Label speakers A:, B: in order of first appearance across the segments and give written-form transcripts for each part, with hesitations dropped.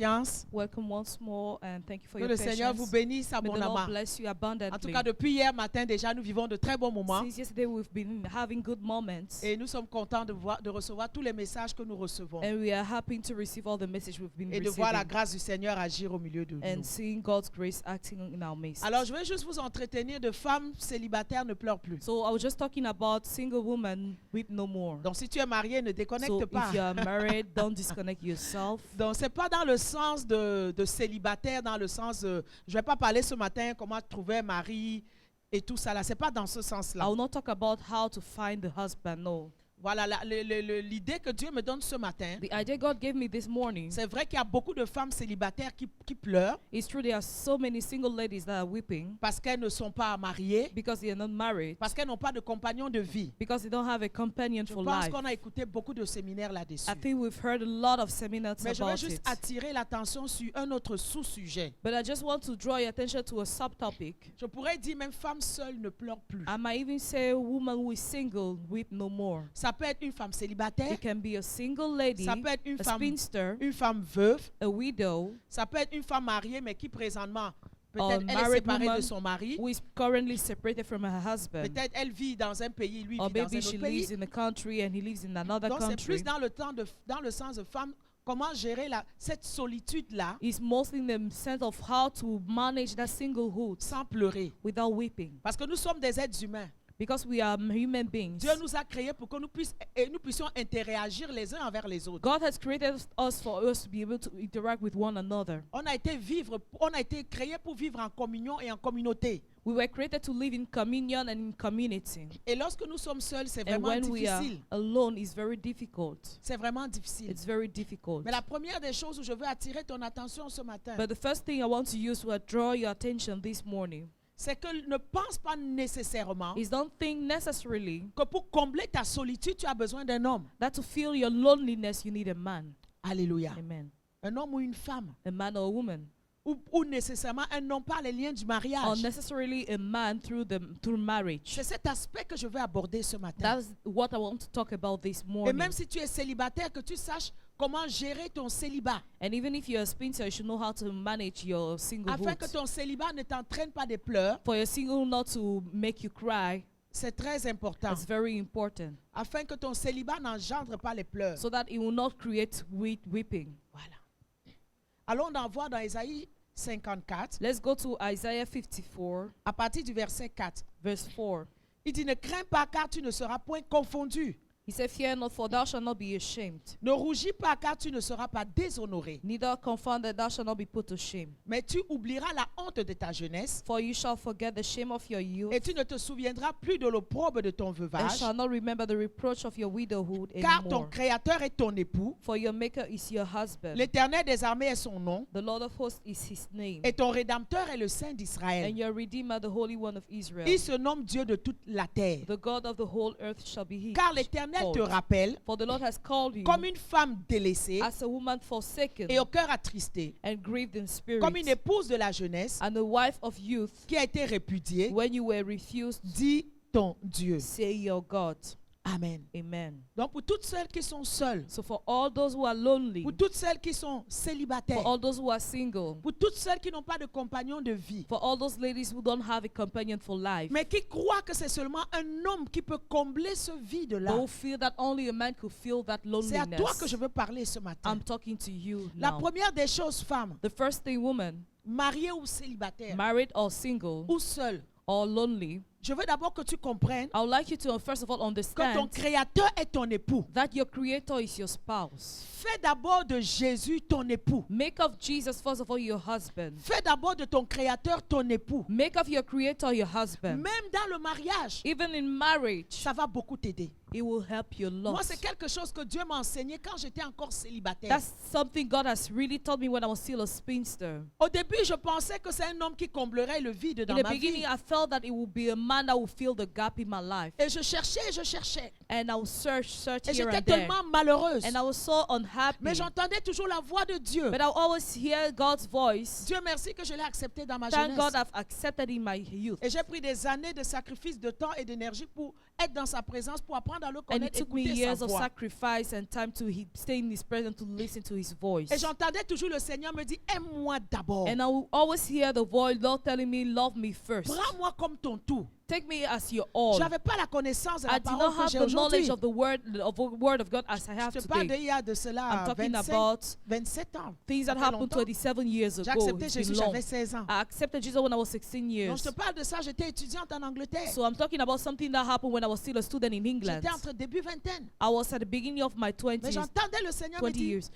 A: patience.
B: Welcome once more and thank you for
A: Que
B: your
A: le Seigneur vous
B: patience.
A: bénisse
B: May the Lord
A: abondamment.
B: bless you
A: En tout
B: abundantly.
A: cas, depuis hier matin, déjà, nous vivons de très bons moments.
B: Since yesterday we've been having good moments
A: Et nous sommes contents de recevoir tous les messages que nous recevons.
B: and we are happy to receive all the message we've been
A: Et de voir la
B: receiving
A: grâce du Seigneur agir au milieu de nous.
B: and seeing God's grace acting in our midst.
A: Alors, je vais juste vous entretenir de femmes célibataires ne pleurent plus.
B: So I was just talking about single women weep no more.
A: Donc, si tu es marié, ne déconnecte
B: So
A: pas.
B: if you are married, don't disconnect yourself.
A: Donc, c'est pas dans le sens de célibataire, dans le sens je vais pas parler ce matin comment trouver un mari et tout ça là. C'est pas dans ce
B: I
A: sens-là.
B: will not talk about how to find the husband, no.
A: Voilà, l'idée que Dieu me donne ce matin,
B: The idea God gave me this morning,
A: c'est vrai qu'il y a beaucoup de femmes célibataires qui pleurent
B: it's true there are so many single ladies that are weeping
A: parce qu'elles ne sont pas mariées,
B: because they are not married,
A: parce qu'elles n'ont pas de compagnon de vie.
B: because they don't have a companion
A: Je
B: for
A: pense
B: life.
A: qu'on a écouté beaucoup de séminaires là-dessus.
B: I think we've heard a lot of seminars
A: Mais je veux
B: about
A: juste
B: it.
A: attirer l'attention sur un autre sous-sujet.
B: But I just want to draw your attention to a subtopic.
A: Je pourrais dire même femme seule ne pleure plus.
B: I might even say a woman who is single weep no more.
A: Ça peut être une femme célibataire,
B: It can be a single lady,
A: ça peut être
B: a spinster,
A: une femme veuve,
B: a widow,
A: ça peut être une femme mariée mais qui présentement
B: or
A: peut-être elle est
B: married
A: séparée
B: woman
A: de son mari,
B: who is currently separated from her husband.
A: peut-être elle vit dans un pays, lui
B: Or
A: vit dans
B: maybe
A: un
B: she
A: autre
B: lives
A: pays.
B: in a country and he lives in another
A: Donc c'est
B: country.
A: plus dans le sens de femme, comment gérer cette solitude là
B: It's mostly in the sense of how to manage that singlehood
A: sans pleurer.
B: without weeping.
A: Parce que nous sommes des êtres humains.
B: Because we are human beings.
A: Dieu nous a créés pour que nous puissions interagir les uns envers les autres.
B: God has created us for us to be able to interact with one another.
A: On a été créés pour vivre en communion et en communauté.
B: We were created to live in communion and in community.
A: Et lorsque nous sommes seuls, c'est
B: And
A: vraiment
B: when we are
A: difficile.
B: alone, it's very difficult.
A: C'est vraiment difficile.
B: It's very difficult.
A: Mais la première des choses où je veux attirer ton attention ce matin,
B: But the first thing I want to use to draw your attention this morning
A: c'est que ne pense pas nécessairement
B: is don't think necessarily
A: que pour combler ta solitude, tu as besoin d'un homme.
B: that to feel your loneliness you need a man.
A: Alléluia.
B: Amen.
A: Un homme ou une femme.
B: A man or a woman.
A: Ou nécessairement un homme par les liens du
B: Or
A: mariage.
B: necessarily a man through marriage.
A: C'est cet aspect que je veux aborder ce matin.
B: That's what I want to talk about this
A: Et
B: morning.
A: même si tu es célibataire, que tu saches comment gérer ton célibat.
B: And even if you're a spinster, you should know how to manage your
A: Afin
B: singlehood.
A: que ton célibat ne t'entraîne pas des pleurs.
B: For your single not to make you cry,
A: C'est très important.
B: it's very important.
A: Afin que ton célibat n'engendre pas les pleurs.
B: So that it will not create weeping.
A: Voilà. Allons en voir dans Ésaïe 54,
B: Let's go to Isaiah 54,
A: à partir du verset 4.
B: verse 4.
A: Il dit, ne crains pas car tu ne seras point confondu.
B: He said, fear not, for thou shalt not be ashamed.
A: Ne rougis pas car tu ne seras pas déshonoré.
B: Neither confounded, thou shalt not be put to shame.
A: Mais tu oublieras la honte de ta jeunesse
B: For you shall forget the shame of your youth,
A: et tu ne te souviendras plus de l'opprobre de ton
B: and
A: veuvage.
B: shall not remember the reproach of your widowhood
A: Car ton
B: anymore.
A: Créateur est ton époux.
B: For your Maker is your husband.
A: L'Éternel des armées est son nom.
B: The Lord of hosts is his name.
A: Et ton Rédempteur est le Saint d'Israël.
B: And your Redeemer, the Holy One of Israel.
A: Il se nomme Dieu de toute la terre.
B: The God of the whole earth shall be his.
A: Car l'Éternel te rappelle
B: For the Lord has called you
A: comme une femme délaissée
B: as a woman forsaken
A: et au cœur attristé,
B: and grieved in spirit,
A: comme une épouse de la jeunesse
B: and a wife of youth,
A: qui a été répudiée,
B: when you were refused,
A: dit ton Dieu.
B: say your God.
A: Amen.
B: Amen.
A: Donc pour toutes celles qui sont seules,
B: So for all those who are lonely,
A: pour toutes celles qui sont
B: for
A: célibataires,
B: all those who are single,
A: pour toutes celles qui n'ont pas de compagnon de vie,
B: for all those ladies who don't have a companion for life,
A: mais qui croient que c'est seulement un homme qui peut combler ce
B: but
A: vide-là,
B: who feel that only a man could feel that
A: c'est à toi
B: loneliness,
A: que je veux parler ce matin.
B: I'm talking to you
A: La
B: now.
A: première des choses, femme,
B: The first thing, woman,
A: mariée ou célibataire,
B: married or single
A: ou seule,
B: or lonely,
A: je veux d'abord que tu comprennes
B: I would like you to first of all
A: que ton
B: understand
A: Créateur est ton époux.
B: that your creator is your spouse.
A: Fais d'abord de Jésus ton époux.
B: Make of Jesus first of all your husband.
A: Fais d'abord de ton Créateur ton époux.
B: Make of your creator your husband.
A: Même dans le mariage,
B: Even in marriage,
A: ça va beaucoup t'aider.
B: it will help you a lot.
A: Moi, c'est quelque chose que Dieu m'a enseigné quand j'étais encore célibataire.
B: That's something God has really taught me when I was still a spinster.
A: Au début, je pensais que c'est un homme qui comblerait le vide dans
B: In the
A: ma
B: beginning,
A: vie.
B: I felt that it would be a man that would fill the gap in my life.
A: Et je cherchais.
B: And I would search
A: Et
B: here
A: j'étais
B: and there.
A: tellement malheureuse.
B: And I was so unhappy.
A: Mais j'entendais toujours la voix de Dieu.
B: But I always hear God's voice.
A: Dieu merci que je l'ai accepté dans ma
B: Thank
A: jeunesse.
B: God I've accepted in my youth.
A: Et j'ai pris des années de sacrifice de temps et d'énergie pour être dans sa présence, pour apprendre apprendre à le
B: And it
A: connaître,
B: took me
A: écouter sa
B: years of
A: voix.
B: sacrifice and time to stay in His presence to listen to His voice.
A: Et j'entendais toujours le Seigneur me dire, aime-moi d'abord.
B: And I will always hear the voice, Lord telling me, love me first.
A: Prends-moi comme ton tout.
B: Take me as your all.
A: Je n'avais pas la connaissance de
B: I
A: la
B: did
A: parole
B: not
A: que
B: have
A: j'ai
B: the knowledge
A: aujourd'hui.
B: of the word of God as I have
A: Je te parle
B: today.
A: d'il y a de cela
B: I'm talking
A: 25,
B: about
A: 27 ans.
B: things
A: Ça
B: that
A: fait
B: happened
A: longtemps.
B: 27 years
A: J'ai
B: ago.
A: accepté
B: It's
A: Jésus,
B: been long.
A: j'avais 16 ans.
B: I accepted Jesus when I was 16
A: Donc
B: years.
A: je te parle de ça, j'étais étudiante en Angleterre.
B: So I'm talking about something that happened when I was still a student in England.
A: J'étais entre début vingtaine.
B: I was at the beginning of my
A: Mais
B: 20s,
A: j'entendais le Seigneur me
B: 20
A: dire,
B: years.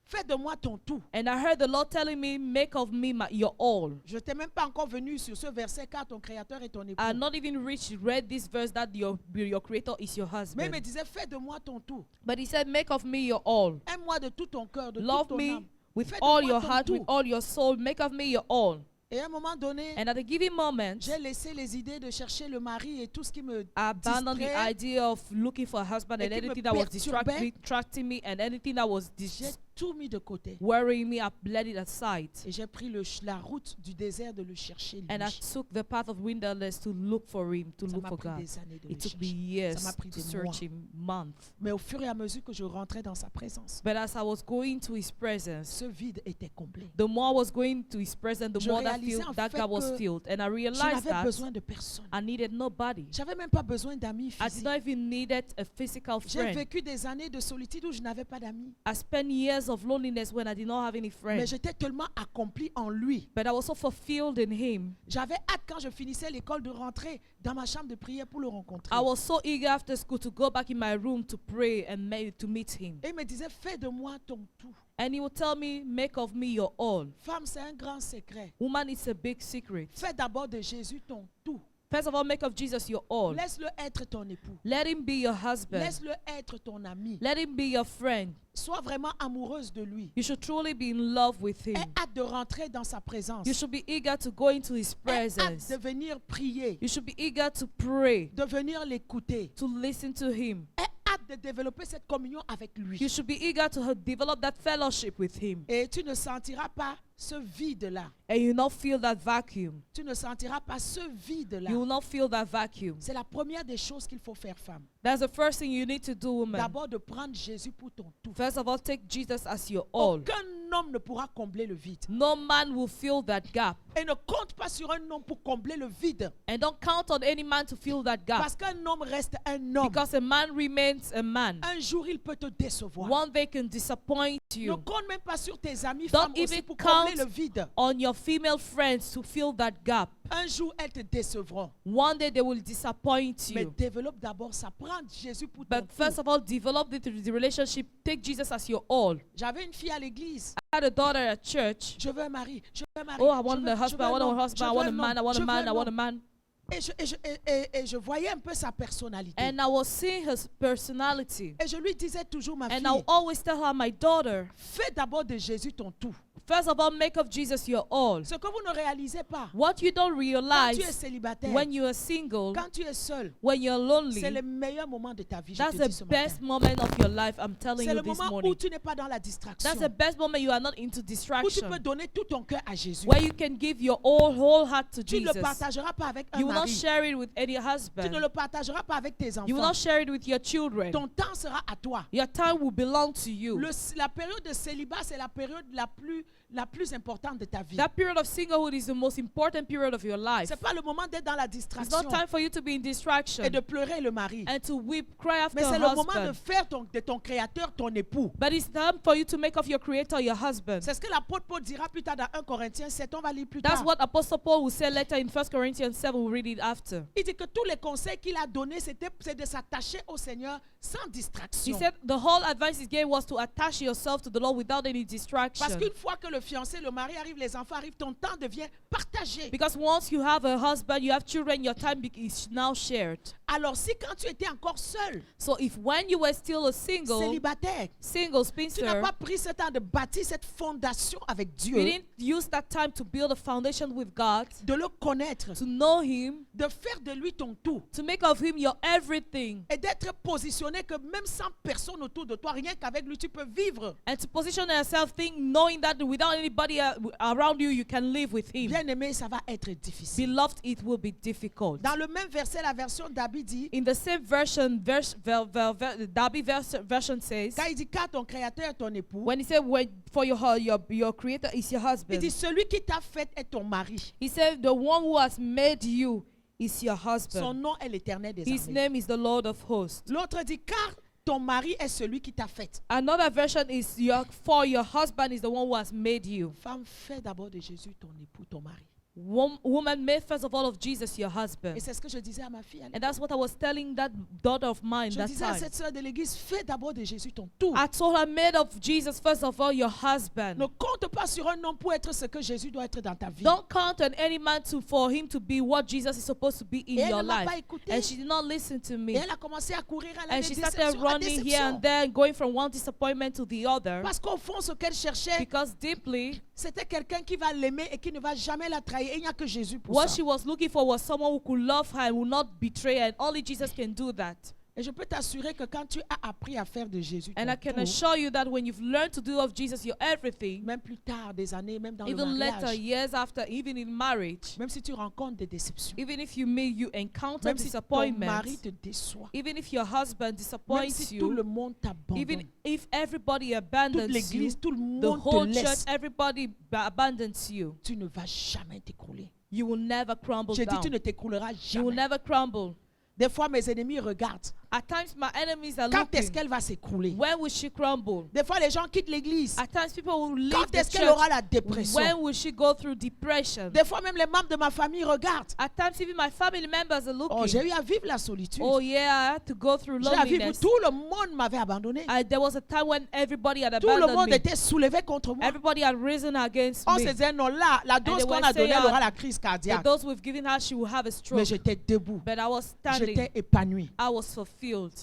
A: fais de moi ton tout.
B: And I heard the Lord telling me, make of me your all.
A: Je n'étais même pas encore venu sur ce verset car ton créateur est ton époux.
B: I not even read this verse that your creator is your
A: Mais il me
B: husband.
A: disait, fais de moi ton tout.
B: But he said, make of me your all.
A: Aime-moi de tout ton cœur, de toute
B: Love
A: ton
B: me
A: âme.
B: with
A: Fais de
B: all
A: moi
B: your
A: ton
B: heart,
A: tout.
B: with all your soul. Make of me your all.
A: Et à un moment donné,
B: And at a given moment,
A: j'ai laissé les idées de chercher le mari et tout ce qui me
B: I abandoned the
A: distrait.
B: idea of looking for a husband
A: Et
B: and
A: qui me
B: anything that was
A: perturbait.
B: distracting me and anything that was
A: J'ai tout mis de côté.
B: worrying me. I let it aside.
A: Et j'ai pris la route du désert de le chercher lui.
B: And I took the path of wilderness to look for him, to
A: Ça
B: look
A: m'a
B: for
A: pris
B: God.
A: des années de le
B: It took me
A: chercher.
B: years
A: Ça m'a pris
B: to
A: des mois.
B: search him, months.
A: Mais au fur et à mesure que je rentrais dans sa présence,
B: But as I was going to his presence,
A: ce vide était comblé.
B: the more I was going to his presence, the
A: Je
B: more
A: réalisais en
B: that
A: fait
B: gap was
A: que
B: filled. And I
A: Je
B: realized
A: n'avais
B: that
A: besoin de personne.
B: I needed nobody.
A: J'avais même pas besoin d'amis
B: I did
A: physiques.
B: not even needed a physical
A: J'ai
B: friend.
A: vécu des années de solitude où je n'avais pas d'amis.
B: I spent years of loneliness when I did not have any
A: Mais
B: friends.
A: j'étais tellement accompli en lui.
B: But I was so fulfilled in him.
A: J'avais hâte quand je finissais l'école de rentrer dans ma chambre de prière pour le rencontrer.
B: I was so eager after school to go back in my room to pray and to meet him.
A: Et il me disait, fais de moi ton tout.
B: And he would tell me, make of me your all.
A: Femme, c'est un grand secret.
B: Woman, it's a big secret.
A: Fais d'abord de Jésus ton tout.
B: First of all, make of Jesus your all.
A: Laisse-le être ton époux.
B: Let him be your husband.
A: Laisse-le être ton ami.
B: Let him be your friend.
A: Sois vraiment amoureuse de lui.
B: You should truly be in love with him.
A: Aie hâte de rentrer dans sa présence.
B: You should be eager to go into his
A: Aie hâte
B: presence.
A: de venir prier.
B: You should be eager to pray,
A: De venir l'écouter.
B: to listen to him.
A: Aie hâte de développer cette communion avec lui.
B: You should be eager to develop that fellowship with him.
A: Et tu ne sentiras pas ce vide-là.
B: And you will not feel that vacuum.
A: Tu ne sentiras pas ce vide-là.
B: You will not feel that vacuum.
A: C'est la première des choses qu'il faut faire, femme.
B: That's the first thing you need to do, woman.
A: D'abord de prendre Jésus pour ton tout.
B: First of all, take Jesus as your all.
A: Aucun homme ne pourra combler le vide.
B: No man will fill that gap.
A: Et ne compte pas sur un homme pour combler le vide.
B: And don't count on any man to fill that gap.
A: Parce qu'un homme reste un homme.
B: Because a man remains a man.
A: Un jour, il peut te décevoir.
B: One day can disappoint
A: Ne
B: you.
A: compte même pas sur tes amis
B: Don't
A: femmes aussi
B: even
A: pour
B: count
A: combler le vide.
B: on your female friends to fill that gap.
A: Un jour, elles te décevront.
B: One day they will disappoint
A: Mais
B: you.
A: développe d'abord ça. Prends Jésus pour ton
B: But first
A: tout.
B: of all, develop the relationship. Take Jesus as your all.
A: J'avais une fille à l'église.
B: I had a daughter at church.
A: Je veux un mari. Je veux un mari.
B: Oh, I
A: je
B: want
A: veux-
B: a
A: je
B: husband.
A: veux
B: I
A: un
B: want a
A: homme,
B: husband.
A: je
B: I
A: veux
B: want a
A: un
B: man. I
A: homme,
B: want
A: je
B: a
A: veux
B: man. I
A: un
B: want a
A: homme.
B: man.
A: Et je voyais un peu sa personnalité.
B: And I was seeing his personality.
A: Et je lui disais toujours, ma
B: And
A: fille,
B: I'll always tell her, my daughter,
A: fais d'abord de Jésus ton tout.
B: first of all, make of Jesus your all.
A: Ce que vous ne réalisez pas,
B: What you don't
A: quand tu es
B: realize
A: célibataire,
B: when you are single,
A: quand tu es seul,
B: when you're lonely,
A: c'est le meilleur moment de ta vie. Je
B: that's
A: te dis
B: the
A: ce
B: best
A: matin.
B: moment of your life. I'm telling
A: C'est
B: you
A: le
B: this
A: moment où
B: morning.
A: tu n'es pas dans la distraction.
B: That's the best moment you are not into
A: Où tu
B: distraction.
A: peux donner tout ton cœur à Jésus.
B: Where you can give your whole heart to
A: Tu ne le
B: Jesus.
A: partageras pas avec un
B: You will not
A: mari.
B: share it with any
A: Tu ne
B: husband.
A: le partageras pas avec tes
B: You will
A: enfants.
B: not share it with your children.
A: Ton temps sera à toi.
B: Your time will belong to you.
A: La période de célibat, c'est la période la plus importante de ta vie.
B: That period of singlehood is the most important period of your life.
A: C'est pas le moment d'être dans la
B: It's
A: distraction
B: not time for you to be in distraction
A: et de pleurer le mari.
B: and to weep, cry after
A: Mais c'est
B: a
A: le moment de
B: husband.
A: faire de ton créateur ton époux.
B: But it's time for you to make of your creator your husband.
A: C'est ce que l'apôtre Paul dira plus tard dans 1 Corinthiens 7. On va lire plus
B: That's
A: tard.
B: what Apostle Paul will say later in 1 Corinthians 7. We'll read it after.
A: Il dit que tous les conseils qu'il a donnés, c'est de s'attacher au Seigneur sans
B: He
A: distraction.
B: said the whole advice he gave was to attach yourself to the Lord without any
A: Parce
B: distraction.
A: qu'une fois que le fiancé, le mari arrive, les enfants arrivent, ton temps devient partagé.
B: Because once you have a husband, you have children, your time is now shared.
A: Alors si quand tu étais encore seul,
B: So if when you were still a
A: célibataire,
B: single
A: tu n'as
B: spinster,
A: pas pris ce temps de bâtir cette fondation avec
B: you
A: Dieu,
B: didn't use that time to build a foundation with God,
A: de le connaître,
B: to know Him,
A: de faire de lui ton tout
B: to make of Him your everything,
A: et d'être positionné que même sans personne autour de toi, rien qu'avec lui, tu peux vivre.
B: and to position yourself, knowing that without allow anybody around you, you can live with him.
A: Bien-aimé, ça va être difficile.
B: Beloved, it will be difficult.
A: Dans le même verset, la version d'Abi dit,
B: In the same version, Darby version says,
A: quand il dit car ton créateur est ton époux,
B: when he said, for your creator is your
A: il
B: husband,
A: dit celui qui t'a fait est ton mari.
B: he said, the one who has made you is your
A: Son
B: husband.
A: nom est l'Éternel des
B: His
A: armées.
B: name is the Lord of hosts.
A: L'autre dit car ton mari est celui qui t'a fait.
B: Another version is for your husband is the one who has made you.
A: Femme, fais d'abord de Jésus ton époux, ton mari.
B: Woman, made first of all of Jesus your husband.
A: Et c'est ce que je disais à ma fille.
B: And that's what I was telling that daughter of mine
A: Je
B: that
A: disais à
B: time.
A: cette sœur de l'église, fais d'abord de Jésus ton tout.
B: I told her, made of Jesus first of all your husband.
A: Ne compte pas sur un homme pour être ce que Jésus doit être dans ta vie.
B: Don't count on any man for him to be what Jesus is supposed to be in
A: Et elle
B: your
A: ne m'a
B: life.
A: pas écouté.
B: And she did not listen to
A: Et
B: me.
A: elle a commencé à courir, elle a
B: And
A: de
B: she started
A: déception à
B: running here and
A: déception.
B: there, going from one disappointment to the other.
A: Parce qu'au fond, ce qu'elle cherchait,
B: Because deeply,
A: c'était quelqu'un qui va l'aimer et qui ne va jamais la trahir. Et il n'y a que Jésus pour
B: what
A: ça.
B: she was looking for was someone who could love her and would not betray her. And only Jesus can do that.
A: Et je peux t'assurer que quand tu as appris à faire de Jésus
B: And
A: ton
B: I can
A: tout,
B: assure you that when you've learned to do of Jesus your everything,
A: même plus tard, des années, même dans le
B: even later,
A: mariage,
B: years after, even in marriage,
A: même si tu rencontres des déceptions,
B: even if you encounter
A: même si ton
B: disappointments,
A: mari te déçoit,
B: even if your husband
A: même
B: disappoints
A: si tout le
B: you,
A: monde t'abandonne,
B: even if everybody
A: toute
B: abandons you,
A: l'église, tout le
B: the
A: monde te
B: whole church,
A: laisse,
B: everybody abandons you,
A: tu ne vas jamais t'écrouler.
B: you will never crumble
A: J'ai dit,
B: down.
A: tu ne t'écrouleras
B: You will
A: jamais.
B: never crumble.
A: Des fois, mes ennemis regardent.
B: At times, my enemies are
A: Quand est-ce
B: looking.
A: qu'elle va s'écrouler?
B: When will she crumble?
A: Des fois, les gens quittent l'église.
B: At times, people will leave
A: Quand
B: the
A: est-ce qu'elle
B: church.
A: aura la dépression?
B: When will she go through depression?
A: Des fois, même les membres de ma famille regardent.
B: At times, even my family members are
A: Oh, j'ai
B: looking.
A: eu à vivre la solitude.
B: Oh yeah, I had to go through
A: J'ai eu à vivre où
B: loneliness.
A: tout le monde m'avait abandonné.
B: There was a time when everybody had
A: Tout le
B: abandoned
A: monde
B: me.
A: était soulevé contre moi.
B: Everybody had risen against
A: On se
B: me.
A: disait, non, là, la dose
B: they
A: qu'on
B: were
A: a donnée,
B: saying,
A: elle aura la crise
B: The
A: cardiaque.
B: dose we've given her, she will have a
A: Mais
B: stroke.
A: j'étais debout.
B: But I was standing.
A: J'étais épanoui.
B: I was fulfilled.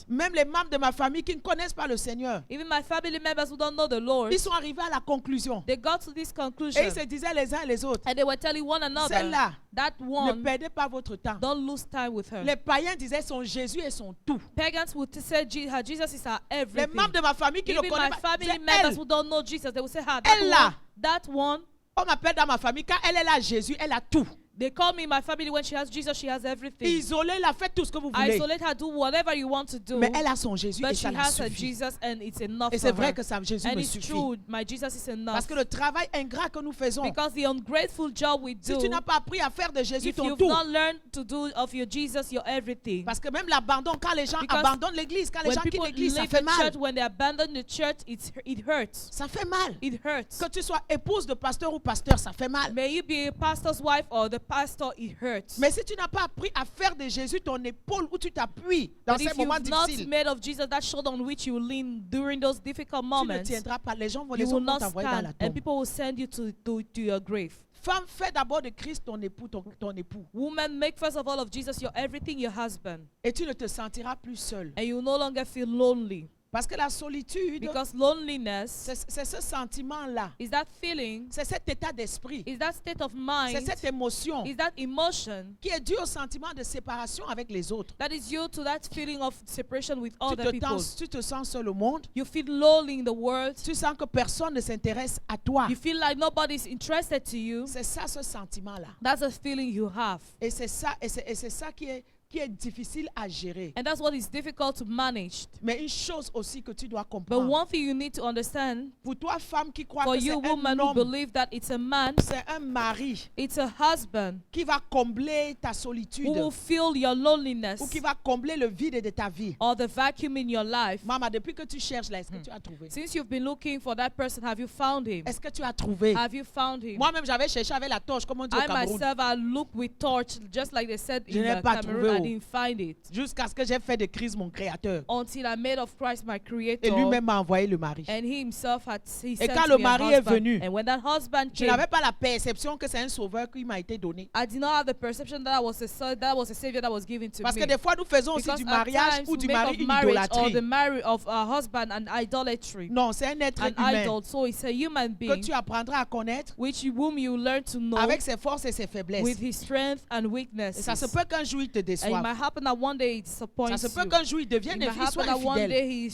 A: Même les membres de ma famille qui ne connaissent pas le Seigneur,
B: Even my family members who don't know the Lord,
A: ils sont arrivés à la conclusion.
B: they got to this
A: Et
B: conclusion.
A: ils se disaient les uns et les autres,
B: And they were telling one another,
A: celle-là,
B: that
A: ne
B: one,
A: perdez pas votre temps.
B: don't lose time with her.
A: Les païens disaient son Jésus et son tout.
B: Pagans would say her Jesus is our
A: Les
B: everything.
A: membres de ma famille qui ne
B: Even
A: connaissent
B: my
A: pas,
B: family
A: disaient,
B: members
A: elle,
B: who don't know Jesus, they will say,
A: Elle là.
B: that one.
A: on m'appelle dans ma famille, quand elle est là, Jésus, elle a tout.
B: They call me my family when she has Jesus, she has everything.
A: Isolez-la, faites tout ce que vous voulez.
B: Isolate her, do whatever you want to do.
A: Mais elle a son Jésus et
B: But she
A: ça la
B: has her
A: suffit.
B: Jesus and it's enough
A: Et
B: for
A: c'est vrai
B: her.
A: que ça, Jésus
B: And
A: me
B: it's
A: suffit.
B: true, my Jesus is enough.
A: Parce que le travail ingrat que nous faisons,
B: Because the ungrateful job we
A: si
B: do,
A: tu n'as pas appris à faire de Jésus
B: if
A: ton
B: you've
A: tout,
B: not learned to do of your Jesus your everything,
A: parce que même l'abandon, quand les gens
B: Because
A: abandonnent l'église, quand les
B: when
A: gens quittent
B: people
A: l'église, ça
B: leave
A: fait
B: the
A: mal.
B: church, when they abandon the church, it hurts.
A: Ça fait mal.
B: It hurts.
A: Que tu sois épouse de pasteur ou pasteur, ça fait mal.
B: May you be a pastor's wife or the pastor, it hurts.
A: Mais si tu n'as pas appris à faire de Jésus ton épaule où tu t'appuies dans
B: But
A: ces
B: if
A: moments
B: you've not
A: difficiles,
B: made of Jesus that shoulder on which you lean during those difficult
A: tu ne
B: moments,
A: tiendras pas. Les gens vont,
B: you
A: les
B: will
A: hommes vont
B: not
A: t'envoyer dans la
B: stand and
A: tombe.
B: people will send you to your grave.
A: Femme, fais d'abord de Christ ton époux, ton époux.
B: Woman, make first of all of Jesus your everything, your husband,
A: Et tu ne te sentiras plus seul.
B: and you will no longer feel lonely.
A: Parce que la solitude,
B: Because loneliness
A: c'est ce sentiment-là.
B: is that feeling,
A: C'est cet état d'esprit.
B: is that state of
A: C'est
B: mind,
A: cette émotion
B: is that emotion
A: qui est due au sentiment de séparation avec les autres.
B: that is due to that feeling of separation with
A: Tu
B: other people.
A: tu te sens seul au monde.
B: You feel lonely in the world.
A: Tu sens que personne ne s'intéresse à toi.
B: You feel like nobody's interested to you.
A: C'est ça, ce sentiment-là.
B: That's a feeling you have.
A: Et c'est ça, et c'est ça qui est difficile à gérer.
B: And that's what is difficult to manage.
A: Mais une chose aussi que tu dois
B: But
A: comprendre.
B: one thing you need to understand,
A: Pour toi, femme qui croit
B: for
A: que c'est
B: you
A: un
B: woman who
A: homme,
B: believe that it's a man,
A: c'est un mari
B: it's a husband
A: qui va combler ta
B: who
A: solitude
B: will fill your loneliness
A: ou qui va combler le vide de ta vie.
B: or the vacuum in your life.
A: Maman, depuis que tu cherches là, est-ce que tu as trouvé?
B: Since you've been looking for that person, have you found him?
A: Est-ce que tu as trouvé?
B: Have you found him?
A: Moi-même, j'avais cherché avec la torche, comme on dit au
B: I
A: Cameroun,
B: myself, I looked with torch, just like they said
A: Je
B: in
A: n'ai pas
B: Cameroon.
A: trouvé,
B: I
A: oh.
B: didn't find it
A: jusqu'à ce que j'ai fait de Christ mon créateur.
B: until I made of Christ my
A: Et
B: creator.
A: lui-même m'a envoyé le mari.
B: And he himself he
A: Et
B: sent
A: quand
B: me
A: le
B: a
A: mari est
B: husband.
A: venu,
B: And when that husband
A: Je
B: came,
A: n'avais pas la perception que c'est un sauveur qui m'a été donné.
B: I did not have the perception that that was a savior that was given to
A: Parce
B: me.
A: que des fois, nous faisons aussi
B: Because
A: du
B: at
A: mariage
B: times
A: ou
B: we
A: du
B: make
A: mari
B: of
A: une
B: marriage or the
A: idolâtrie.
B: marriage of a husband an idolatry,
A: Non, c'est un être
B: an
A: humain
B: idol. So it's a human
A: que
B: being
A: tu apprendras à connaître
B: whom you learn to know
A: avec ses forces et ses
B: with
A: faiblesses.
B: his strength and
A: Et
B: weaknesses.
A: ça se peut qu'un jour il te
B: And
A: déçoive.
B: might happen that one day he
A: Ça
B: disappoints
A: se peut
B: you.
A: qu'un jour il
B: It
A: devienne
B: might
A: il soit
B: happen that one
A: infidèle.
B: day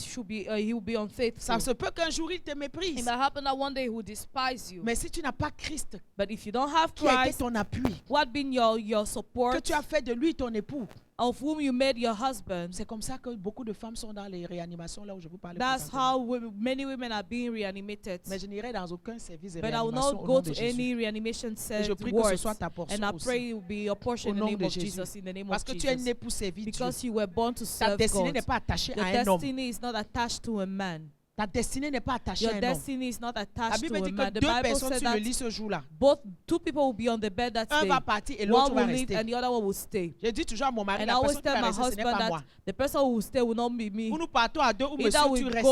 B: he will be unfaithful.
A: Ça se peut qu'un jour il te
B: It
A: méprise.
B: might happen that one day he will despise you.
A: Mais si tu n'as pas Christ,
B: But if you don't have
A: qui a été
B: Christ,
A: ton appui,
B: what been your
A: que
B: support,
A: tu as fait de lui ton époux,
B: of whom you made your husband,
A: c'est comme ça que beaucoup de femmes sont dans les réanimations là où je vous parlais.
B: that's
A: présentement.
B: how many women are being reanimated.
A: Mais je n'irai dans aucun service de
B: But I will
A: réanimation
B: not
A: au
B: go
A: nom de
B: to
A: Jésus.
B: any reanimation
A: Et je
B: set
A: prie que ce
B: wards.
A: soit ta portion
B: And I
A: aussi.
B: pray it will be your portion
A: Au
B: in the
A: nom
B: name
A: de
B: of
A: Jésus.
B: Jesus, in the name
A: Parce
B: of
A: que tu es un
B: Jesus.
A: époux servi Dieu.
B: Because you were born to
A: Ta
B: serve
A: destinée
B: God.
A: n'est pas attachée
B: Your
A: à un homme.
B: destiny is not attached to a man.
A: Ta destinée n'est pas attachée à
B: Your
A: un homme.
B: destiny is not
A: La
B: attached
A: Bible
B: to a
A: dit que
B: man. The
A: deux
B: Bible
A: personnes
B: said
A: sur le
B: that
A: lit ce jour-là.
B: two people will be on the bed that
A: Un
B: day.
A: va partir et l'autre
B: One
A: va
B: will leave
A: rester.
B: and the other one will stay.
A: Je dis toujours à mon mari,
B: And I
A: la
B: always
A: personne qui
B: tell
A: va
B: my
A: rester, ce n'est
B: husband
A: pas
B: that
A: moi.
B: the person who will stay will not be me.
A: Ou nous partons à deux, ou
B: Either
A: monsieur, tu
B: we
A: restes.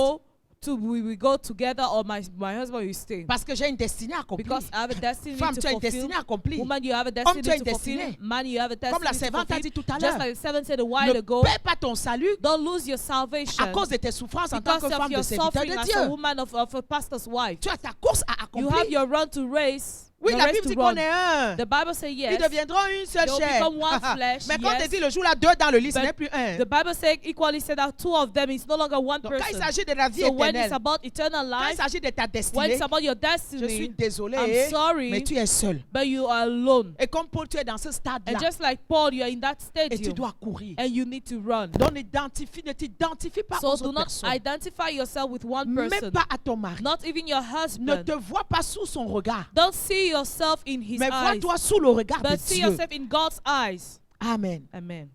B: we go together or my husband will stay.
A: Parce que j'ai une destinée à accomplir.
B: Because I have a destiny
A: Femme,
B: to
A: tu as une
B: fulfill.
A: destinée à accomplir.
B: Woman, you have a
A: Homme,
B: destiny
A: tu as une
B: to fulfill.
A: destinée.
B: Man, you have a
A: Comme la
B: destiny to
A: servante a
B: fulfill.
A: dit tout à
B: Just
A: l'heure.
B: like the servant said a while
A: Ne
B: ago,
A: perds pas ton salut
B: don't lose your
A: à
B: salvation
A: cause de tes souffrances en tant
B: because
A: que
B: of
A: femme de
B: your
A: serviteur
B: suffering
A: de
B: as a
A: Dieu.
B: woman of a pastor's wife.
A: Tu as ta course à
B: You
A: accomplir.
B: have your run to race.
A: Oui,
B: your
A: la
B: race
A: Bible
B: to
A: dit
B: run.
A: qu'on est un.
B: The Bible says
A: Ils
B: yes.
A: deviendront une seule
B: They will
A: chair.
B: become one flesh,
A: Mais quand
B: yes.
A: tu dis le jour là, deux dans le lit, ce
B: But
A: n'est plus un.
B: The Bible says equally said that two of them is no longer one
A: Donc, quand il
B: person.
A: s'agit de la vie
B: So when it's
A: éternelle,
B: about eternal
A: quand il
B: life,
A: s'agit de ta
B: when
A: destinée,
B: it's about your
A: je suis
B: destiny,
A: désolé,
B: I'm sorry,
A: mais tu es seul.
B: but you are alone.
A: Et comme Paul, tu es dans ce
B: And
A: stade-là,
B: just like Paul, you are in that
A: et tu
B: stadium
A: dois courir.
B: and you need to run.
A: Donc, ne t'identifie pas
B: So
A: aux
B: do
A: autres
B: not
A: personnes.
B: identify yourself with one
A: Même
B: person,
A: pas à ton mari.
B: not even your
A: Ne
B: husband.
A: te vois pas sous son regard,
B: Don't see yourself in his
A: mais
B: eyes,
A: vois-toi sous le regard de
B: but see
A: Dieu.
B: yourself in God's eyes.
A: Amen.
B: Amen.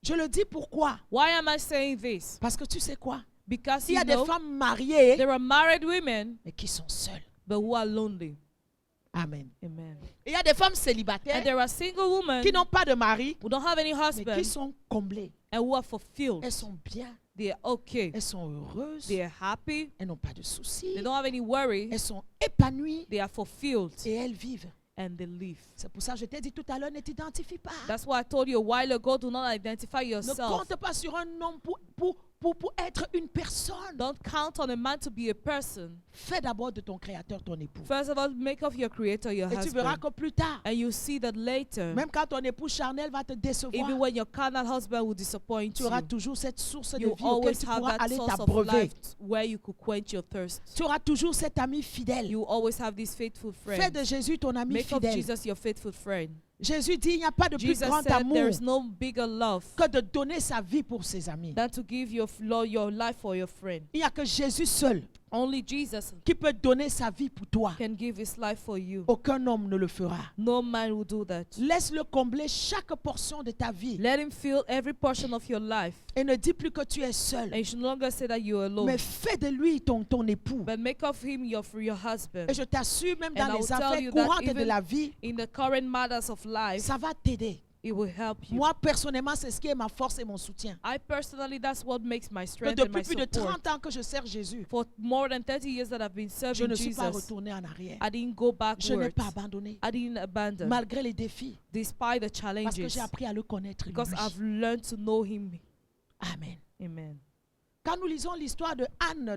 A: Je le dis pourquoi?
B: Why am I saying this?
A: Parce que tu sais quoi?
B: Because
A: Il y
B: you
A: a des
B: know
A: femmes mariées,
B: there are married women,
A: mais qui sont seules.
B: but who are lonely.
A: Amen.
B: Amen.
A: Et il y a des femmes
B: And
A: célibataires
B: there are single women
A: qui n'ont pas de mari,
B: who don't have any
A: mais
B: husband
A: qui sont comblées.
B: and who are fulfilled.
A: Elles sont bien,
B: They are okay.
A: elles sont heureuses,
B: They are happy.
A: elles n'ont pas de soucis,
B: They don't have any worry.
A: elles sont épanouies
B: They are fulfilled
A: et elles vivent.
B: and they live.
A: C'est pour ça que je t'ai dit tout à l'heure, ne t'identifie pas.
B: That's why I told you a while ago, do not identify
A: Ne
B: yourself.
A: compte pas sur un homme pour être une personne.
B: Don't count on a man to be a person.
A: Fais d'abord de ton créateur ton époux.
B: First of all, make of your creator your
A: Et tu verras
B: husband.
A: que plus tard,
B: And you see that later,
A: même quand ton époux charnel va te décevoir,
B: even when your carnal husband will disappoint
A: tu auras
B: you,
A: toujours cette source de
B: you
A: vie auquel
B: always
A: tu
B: have
A: pourras
B: that
A: aller
B: source of
A: t'abreuver.
B: life where you could quench your thirst.
A: Tu auras toujours cet ami fidèle.
B: You always have this faithful
A: Fais
B: friend.
A: de Jésus ton ami
B: Make of
A: fidèle.
B: Jesus your faithful friend.
A: Jésus dit, il n'y a pas de plus
B: Jesus
A: grand
B: said
A: amour
B: there is no bigger love
A: que de donner sa vie pour ses amis.
B: than to give your life for your friend.
A: Il n'y a que Jésus seul
B: Only Jesus
A: qui peut donner sa vie pour toi.
B: can give his life for you.
A: Aucun homme ne le fera.
B: No man will do that.
A: Laisse-le combler chaque portion de ta vie.
B: Let him fill every portion of your life.
A: Et ne dis plus que tu es seul.
B: And you should no longer say that you are alone.
A: Mais fais de lui ton époux.
B: But make of him your husband.
A: Et je t'assure, même
B: And
A: dans
B: I will
A: les
B: tell
A: affaires
B: you that
A: courantes de
B: even
A: la vie,
B: in the current matters of life,
A: ça va t'aider.
B: it will help you.
A: Moi, personnellement, c'est ce qui est ma force et mon soutien.
B: I personally, that's what makes my
A: Que
B: strength and my
A: depuis plus de
B: support.
A: 30 ans que je sers Jésus,
B: For more than 30 years that I've been
A: je
B: serving
A: ne suis pas
B: Jesus,
A: retourné en arrière.
B: I didn't go
A: Je n'ai
B: backwards.
A: pas abandonné,
B: I didn't abandon,
A: malgré les défis,
B: despite the
A: parce que
B: challenges,
A: j'ai appris à le connaître.
B: because
A: lui.
B: I've learned to know him.
A: Amen.
B: Amen.
A: Quand nous lisons l'histoire de Anne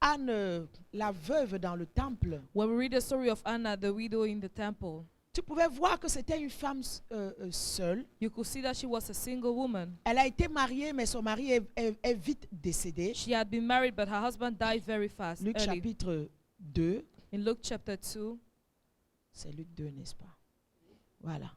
A: Anne, la veuve dans le temple,
B: When we read the story of Anna, the widow in the temple,
A: tu pouvais voir que c'était une femme seule.
B: you could see that she was a single woman.
A: Elle a été mariée, mais son mari est vite décédé.
B: She had been married, but her husband died very fast.
A: Luc
B: Early.
A: chapitre 2.
B: In Luke chapter 2,
A: C'est Luc 2, n'est-ce pas? Voilà.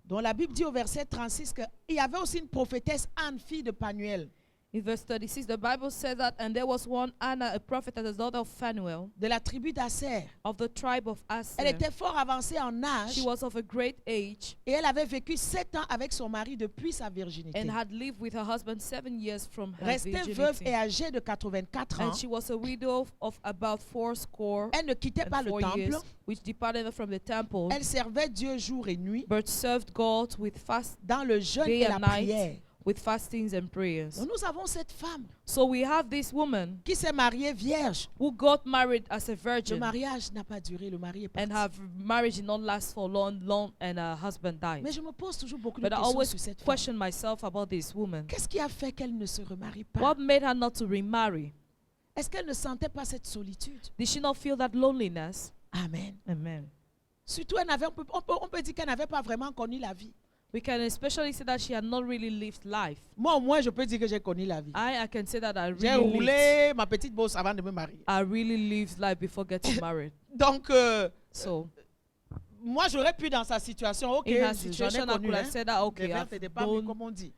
A: Donc la Bible dit au verset 36 qu'il y avait aussi une prophétesse Anne, fille de Panuel,
B: in verse 36, the Bible says that, and there was one Anna, a prophet, the daughter of Phanuel,
A: de la tribu d'Asser.
B: of the tribe of
A: Elle
B: Aser.
A: était fort avancée en âge
B: She was of a great age
A: et elle avait vécu 7 ans avec son mari depuis sa virginité.
B: and had lived with her husband 7 years from her
A: Restée veuve et
B: virginity.
A: âgée de 84 ans,
B: And she was a widow of about 80
A: elle ne quittait pas
B: and
A: le
B: 4
A: temple.
B: years, which departed from the temple,
A: Elle servait Dieu jour et nuit
B: but served God with
A: dans le jeûne
B: day
A: et la
B: and night,
A: prière.
B: with fastings and prayers.
A: Donc nous avons cette femme
B: So we have this woman
A: qui s'est mariée vierge.
B: who got married as a
A: Le
B: virgin,
A: mariage n'a pas duré, le mari est
B: and
A: parti.
B: her marriage did not last for long, and her husband died.
A: Mais je me pose toujours beaucoup de
B: But I
A: questions
B: always
A: sur cette femme.
B: question myself about this woman.
A: Qu'est-ce qui a fait qu'elle ne se remarie pas?
B: What made her not to remarry?
A: Est-ce qu'elle ne sentait pas cette solitude?
B: Did she not feel that loneliness?
A: Amen.
B: Amen.
A: Surtout, on peut dire qu'elle n'avait pas vraiment connu la vie.
B: We can especially say that she had not really lived life.
A: Moi, au moins, je peux dire que j'ai connu la vie.
B: I can say that I
A: J'ai
B: really lived.
A: roulé ma petite bosse avant de me marier.
B: I really lived life before getting married.
A: Donc,
B: So
A: moi, j'aurais pu dans sa situation, ok,
B: in her
A: j'en ai
B: situation, I
A: connu,
B: could
A: hein.
B: have said that
A: Les
B: okay,
A: vertes
B: I've
A: étaient pas
B: known,
A: comme on dit.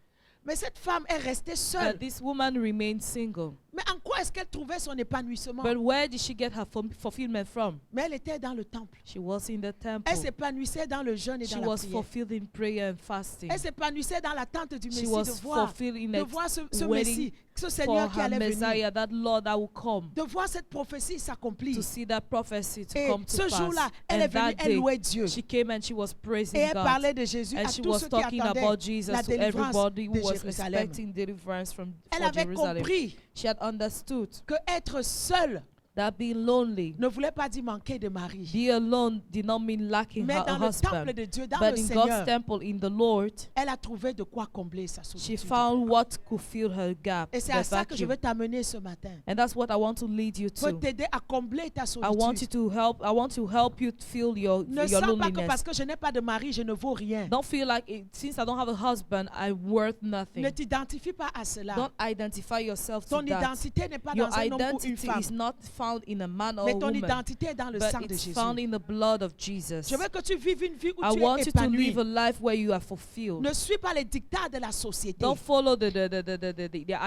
A: Mais cette femme est restée seule.
B: but this woman remained single.
A: Mais en quoi est-ce qu'elle trouvait son épanouissement?
B: But where did she get her fulfillment from?
A: Mais elle était dans le temple.
B: She was in the temple.
A: Elle s'épanouissait dans le jeûne et
B: She
A: dans la
B: was
A: prière.
B: fulfilled in prayer and fasting.
A: Elle s'épanouissait dans l'attente du
B: She
A: Messie,
B: was
A: de voir
B: fulfilled in
A: ce
B: waiting
A: Messie, ce
B: for
A: Seigneur qui
B: her
A: allait venir.
B: Messiah, that Lord that will come,
A: De voir cette prophétie s'accomplir.
B: to see that prophecy to
A: Et
B: come to
A: ce
B: pass.
A: jour-là, elle est
B: And
A: venue,
B: that
A: elle
B: day,
A: louait Dieu.
B: she came and she was
A: Et
B: praising
A: elle
B: God.
A: parlait de Jésus
B: And
A: à
B: she
A: tous
B: was
A: ceux qui
B: talking
A: attendaient
B: about Jesus
A: la
B: to
A: délivrance
B: everybody who
A: de
B: was
A: Jérusalem.
B: expecting deliverance from
A: Elle
B: for
A: avait
B: Jerusalem.
A: compris
B: She had understood
A: que être seule
B: that being lonely,
A: ne voulait pas dire manquer de mari.
B: be alone, did not mean lacking
A: Mais
B: her
A: dans
B: a
A: le temple
B: husband.
A: de Dieu, dans
B: But
A: le
B: in
A: Seigneur,
B: God's temple, in the Lord,
A: elle a trouvé de quoi combler sa
B: she
A: solitude.
B: found what could fill her gap,
A: Et c'est
B: the
A: à ça que je
B: vacuum.
A: veux t'amener ce matin.
B: And that's what I want to lead you
A: Pour
B: to.
A: t'aider à combler ta
B: I want you
A: solitude.
B: to help. I want to help you feel your
A: Ne sens pas que
B: loneliness.
A: parce que je n'ai pas de mari, je ne vaux rien.
B: Don't feel like since I don't have a husband, I'm worth nothing.
A: Ne t'identifie pas à cela.
B: Don't identify yourself to
A: Ton
B: that.
A: identité n'est pas
B: Your
A: dans un homme ou une
B: identity
A: femme.
B: is not found in a man or
A: Mais
B: a
A: ton
B: woman,
A: identité est dans le
B: but
A: sang de
B: it's
A: Jésus.
B: found in the blood of Jesus.
A: Je veux que tu vives une vie où
B: I
A: tu
B: want
A: es
B: you to
A: épanoui.
B: live a life where you are fulfilled.
A: Ne suis pas les dictats de la société.
B: Don't follow the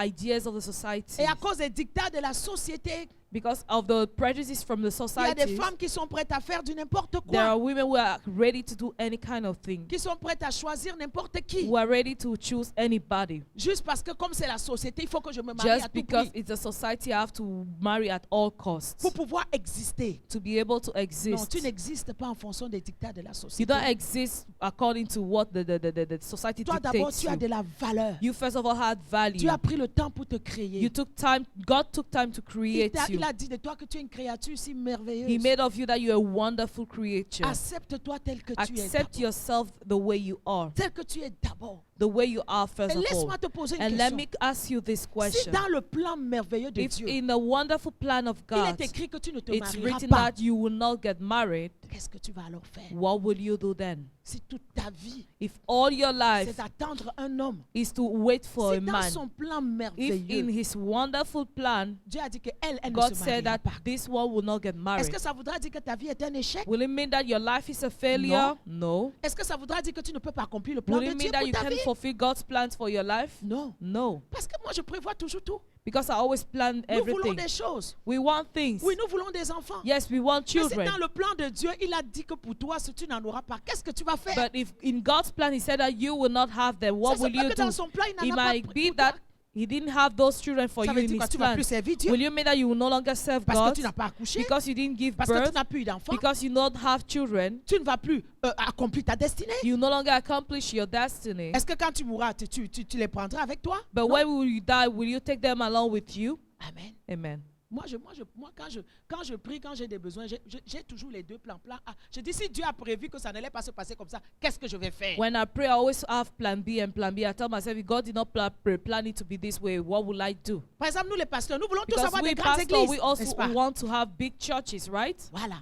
B: ideas of the society.
A: Et à cause des dictats de la société,
B: Because of the prejudices from the
A: il y a des
B: society,
A: femmes qui sont prêtes à faire du n'importe
B: there
A: quoi.
B: are women who are ready to do any kind of thing,
A: Qui sont prêtes à choisir n'importe qui.
B: who are ready to choose anybody.
A: Juste parce que comme c'est la société, il faut que je me marie à
B: Just
A: tout
B: because
A: prix
B: it's a society, I have to marry at all costs
A: pour pouvoir exister.
B: to be able to
A: Non,
B: exist.
A: tu n'existes pas en fonction des dictats de la
B: You
A: société.
B: don't exist according to what the society
A: Toi d'abord,
B: dictates
A: tu as de
B: you.
A: la valeur.
B: You first of all had value.
A: Tu as pris le temps pour te créer.
B: You took time. God took time to create you.
A: Il a dit de toi que tu es une créature si
B: He
A: merveilleuse.
B: made of you that you're a wonderful creature.
A: Accepte-toi tel que tu es.
B: Accept
A: d'abord.
B: yourself the way you are,
A: Tel que tu es d'abord.
B: the way you are first
A: Et
B: of all.
A: laisse-moi te poser une
B: And let
A: question.
B: me ask you this
A: Si
B: question.
A: dans le plan merveilleux de
B: If
A: Dieu,
B: in the wonderful plan of
A: il
B: God,
A: est écrit que tu ne te
B: it's
A: marieras
B: written
A: pas,
B: that you will not get married,
A: qu'est-ce que tu vas alors faire?
B: what will you do then?
A: Si toute ta vie,
B: If all your life
A: c'est d'attendre un homme,
B: is to wait for a
A: si dans
B: man,
A: son plan
B: if in
A: merveilleux,
B: his wonderful plan,
A: Dieu a dit qu'elle ne
B: God
A: se
B: said
A: mariera
B: that
A: pas.
B: this one will not get
A: Est-ce
B: married,
A: que ça voudra dire que ta vie est un échec?
B: will it mean that your life is a failure? No.
A: Est-ce que ça voudra dire que tu ne peux pas accomplir le plan
B: Will
A: de
B: it
A: Dieu
B: mean that
A: pour
B: you
A: ta
B: can
A: vie?
B: fulfill God's plans for your life?
A: Non.
B: No.
A: Parce que moi, je prévois toujours tout.
B: Because I always plan
A: Nous voulons
B: everything.
A: des choses.
B: We want things.
A: Oui, nous voulons des enfants.
B: Yes, we want
A: Mais c'est
B: children.
A: dans le plan de Dieu, il a dit que pour toi, si tu n'en auras pas, qu'est-ce que tu vas faire?
B: But if in God's plan He said that you will not have them,
A: Ça
B: what
A: se
B: will
A: peut
B: you
A: que dans
B: do?
A: son plan, il
B: It
A: n'en a pas
B: might
A: pour
B: be
A: toi.
B: that He didn't have those children for
A: Ça
B: you
A: veut
B: in
A: dire quoi?
B: His
A: Tu ne vas
B: plan.
A: plus servir Dieu
B: Will you mean that you will no longer serve
A: parce que
B: God
A: tu n'as pas accouché,
B: because you didn't give
A: parce que tu
B: birth,
A: n'as plus d'enfants.
B: because you don't have children?
A: Tu ne vas plus accomplir ta destinée.
B: You no longer accomplish your destiny.
A: Est-ce que quand tu mourras, tu les prendras avec toi?
B: But
A: Non.
B: when will you die? Will you take them along with you?
A: Amen.
B: Amen.
A: Moi, quand je prie, quand j'ai des besoins, j'ai toujours les deux plans. Plan A. Je dis, si Dieu a prévu que ça n'allait pas se passer comme ça, qu'est-ce que je vais faire?
B: When I pray, I always have plan B and plan B. I tell myself, if God did not plan it to be this way, what will I do?
A: Par exemple, nous les pasteurs, nous voulons tous
B: Because
A: avoir
B: we
A: des grandes
B: pastors,
A: églises.
B: we also
A: N'est-ce pas?
B: want to have big churches, right?
A: Voilà.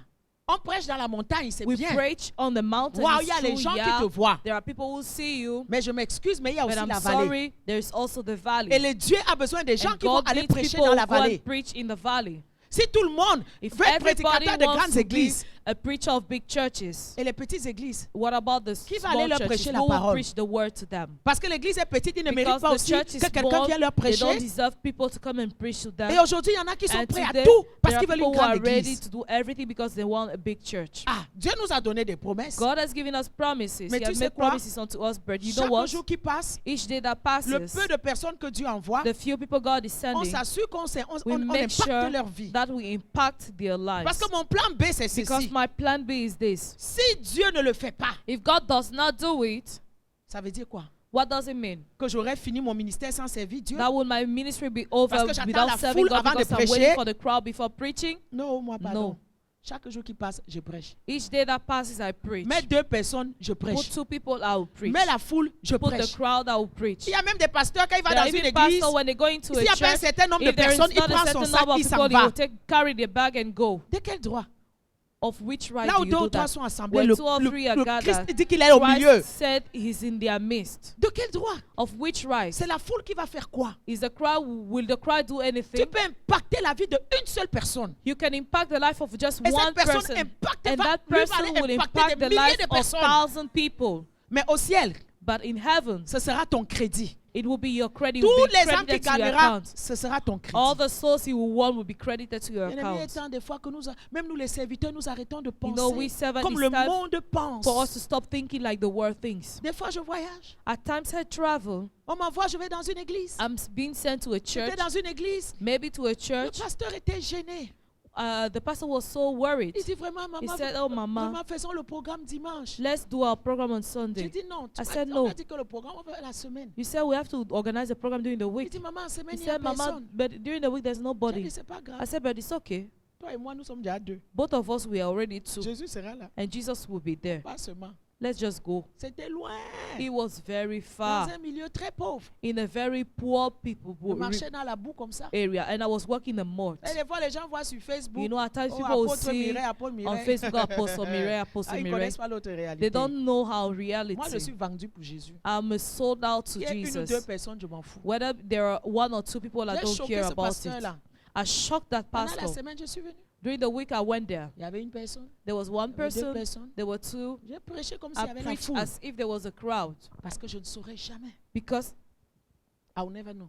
A: On prêche dans la montagne, c'est
B: We
A: bien.
B: preach on the mountain.
A: Wow,
B: it's
A: il y a les
B: true,
A: gens qui
B: yeah.
A: te voient.
B: There are people who see you,
A: Mais je m'excuse, mais il y a
B: but
A: aussi
B: I'm
A: la vallée.
B: sorry, there's also the valley.
A: Et le Dieu a besoin des gens
B: And
A: qui vont
B: God
A: aller
B: needs
A: prêcher
B: people
A: dans la
B: who go and
A: vallée.
B: preach in the valley.
A: Si tout le monde
B: If
A: veut être
B: everybody
A: prédicateur de
B: wants
A: grandes
B: to be
A: églises
B: a preacher of big churches,
A: et les petites églises,
B: what about the
A: Qui va aller
B: small
A: leur
B: churches?
A: prêcher la
B: Who will
A: parole?
B: preach the word to them?
A: parce que l'église est petite, ils ne méritent
B: Because
A: pas
B: the
A: aussi
B: church is
A: que quelqu'un
B: small,
A: vienne leur
B: they don't
A: prêcher.
B: deserve people to come and preach to them.
A: Et aujourd'hui, il y en a qui sont
B: And
A: prêts à
B: today,
A: tout parce
B: there are
A: qu'ils veulent
B: people
A: une
B: who are
A: grande
B: ready
A: église.
B: to do everything because they want a big church.
A: Ah, Dieu nous a donné des promesses.
B: God has given us promises.
A: Mais
B: He
A: tu
B: has
A: sais
B: made
A: quoi?
B: promises unto us, but you know
A: Chaque
B: what?
A: jour qui passe,
B: Each day that
A: le
B: passes,
A: peu de personnes que Dieu envoie,
B: the few people God is
A: on
B: sending,
A: s'assure qu'on
B: we
A: on
B: make
A: impacte
B: sure
A: leur vie.
B: that we impact their lives.
A: Parce que mon plan B, c'est
B: Because
A: ceci.
B: my plan B is this.
A: Si Dieu ne le fait pas,
B: If God does not do it,
A: ça veut dire quoi?
B: what does it mean?
A: Que j'aurais fini mon ministère sans servir Dieu?
B: That will my ministry be over
A: Parce que j'attends la
B: without serving
A: foule
B: God
A: avant de
B: because I'm
A: prêcher?
B: waiting for the crowd before preaching?
A: Non, moi pardon.
B: No.
A: Chaque jour qui passe, je prêche.
B: Each day that passes, I preach.
A: Mets deux personnes, je
B: Put
A: prêche.
B: two people, I will preach.
A: Mets la foule, je
B: Put the
A: prêche.
B: crowd, I will preach.
A: Il y a même des pasteurs, quand ils vont
B: There are
A: dans une
B: even
A: église,
B: pastors when they go into
A: s'il
B: a
A: n'y a pas un
B: church,
A: certain nombre de
B: if there is
A: personnes, il
B: not a
A: prend son
B: certain
A: sac,
B: number of
A: il s'en
B: people, he
A: va.
B: will carry their bag and go.
A: De quel droit?
B: Of which right
A: Là
B: do
A: où
B: you
A: deux ou
B: do
A: trois
B: that?
A: sont assemblés,
B: Where
A: le,
B: two or
A: le-
B: three are
A: le
B: gathered,
A: Christ dit qu'il est au milieu.
B: Christ said he's in their midst.
A: De quel droit?
B: Of which right?
A: C'est la foule qui va faire quoi?
B: Is the crowd, will the crowd do
A: Tu
B: anything?
A: peux impacter la vie d'une seule personne.
B: You can impact the life of just
A: Et
B: one
A: cette personne
B: person.
A: impacte,
B: And
A: va,
B: that
A: lui va
B: person
A: aller
B: will
A: impacter
B: impact
A: des
B: the
A: milliers
B: life
A: de
B: of
A: personnes.
B: 1,000 people.
A: Mais au ciel,
B: But in heaven,
A: ce sera ton crédit.
B: it will be your credit.
A: Tous
B: Will be
A: les âmes qui
B: credited to your
A: gagneras,
B: account.
A: ce sera ton crédit.
B: All the souls you will want will be credited to your
A: Bien-aimé, il est
B: account.
A: temps des fois que même nous les serviteurs, nous arrêtons de
B: You know, we
A: penser
B: servants,
A: comme
B: it's
A: le
B: time
A: monde pense.
B: for us to stop thinking like the world thinks.
A: Des fois, je voyage.
B: At times I travel.
A: On m'envoie, je vais dans une église.
B: Being sent to a
A: Je
B: church,
A: vais dans une église.
B: maybe to a
A: Le
B: church.
A: pasteur était gêné.
B: The pastor was so worried.
A: Il dit vraiment, maman,
B: He said, "Oh, Mama,
A: vraiment, faisons le programme dimanche.
B: let's do our program on
A: J'ai
B: Sunday."
A: dit non.
B: I said
A: On
B: no.
A: a dit que le programme, on va faire la semaine.
B: You said we have to organize a program during the
A: Il
B: week.
A: dit, maman, en semaine,
B: He
A: il n'y a
B: said, Mama,
A: personne.
B: but during the week there's
A: J'ai
B: nobody.
A: dit, c'est pas
B: I
A: grave.
B: said, but it's okay.
A: Toi et moi, nous sommes déjà deux.
B: Both of us, we are already two.
A: Jésus sera là.
B: And Jesus will be there.
A: Pas seulement.
B: Let's just go.
A: C'était loin.
B: It was very
A: Dans
B: far,
A: un milieu très pauvre.
B: in a very poor people
A: Je marchais dans la boue comme ça.
B: area, and I was walking the mud.
A: Et des fois, les gens voient sur Facebook.
B: You know, at times
A: Oh,
B: people will
A: apôtre
B: see
A: Mireille, apôtre
B: on
A: Mireille.
B: Facebook, Apostle Mireille, Apostle
A: Ah, ils ne
B: Mireille.
A: connaissent pas l'autre réalité.
B: They don't know how
A: Moi, je
B: reality.
A: suis vendu pour Jésus.
B: I'm sold out to
A: Il y a une ou deux
B: Jesus.
A: personnes, je m'en fous.
B: Whether there are one or two people that
A: J'ai
B: don't
A: choqué
B: care
A: ce
B: about it.
A: pasteur-là.
B: I shocked that
A: Pendant la
B: pastor.
A: semaine, je suis venu.
B: During the week I went there.
A: Il y avait une personne.
B: There was one
A: Il y avait deux
B: person,
A: personnes.
B: there were two.
A: J'ai prêché comme s'il y
B: I
A: avait la
B: preached
A: foule.
B: as if there was a crowd.
A: Parce que je ne saurais jamais.
B: Because
A: I will never know.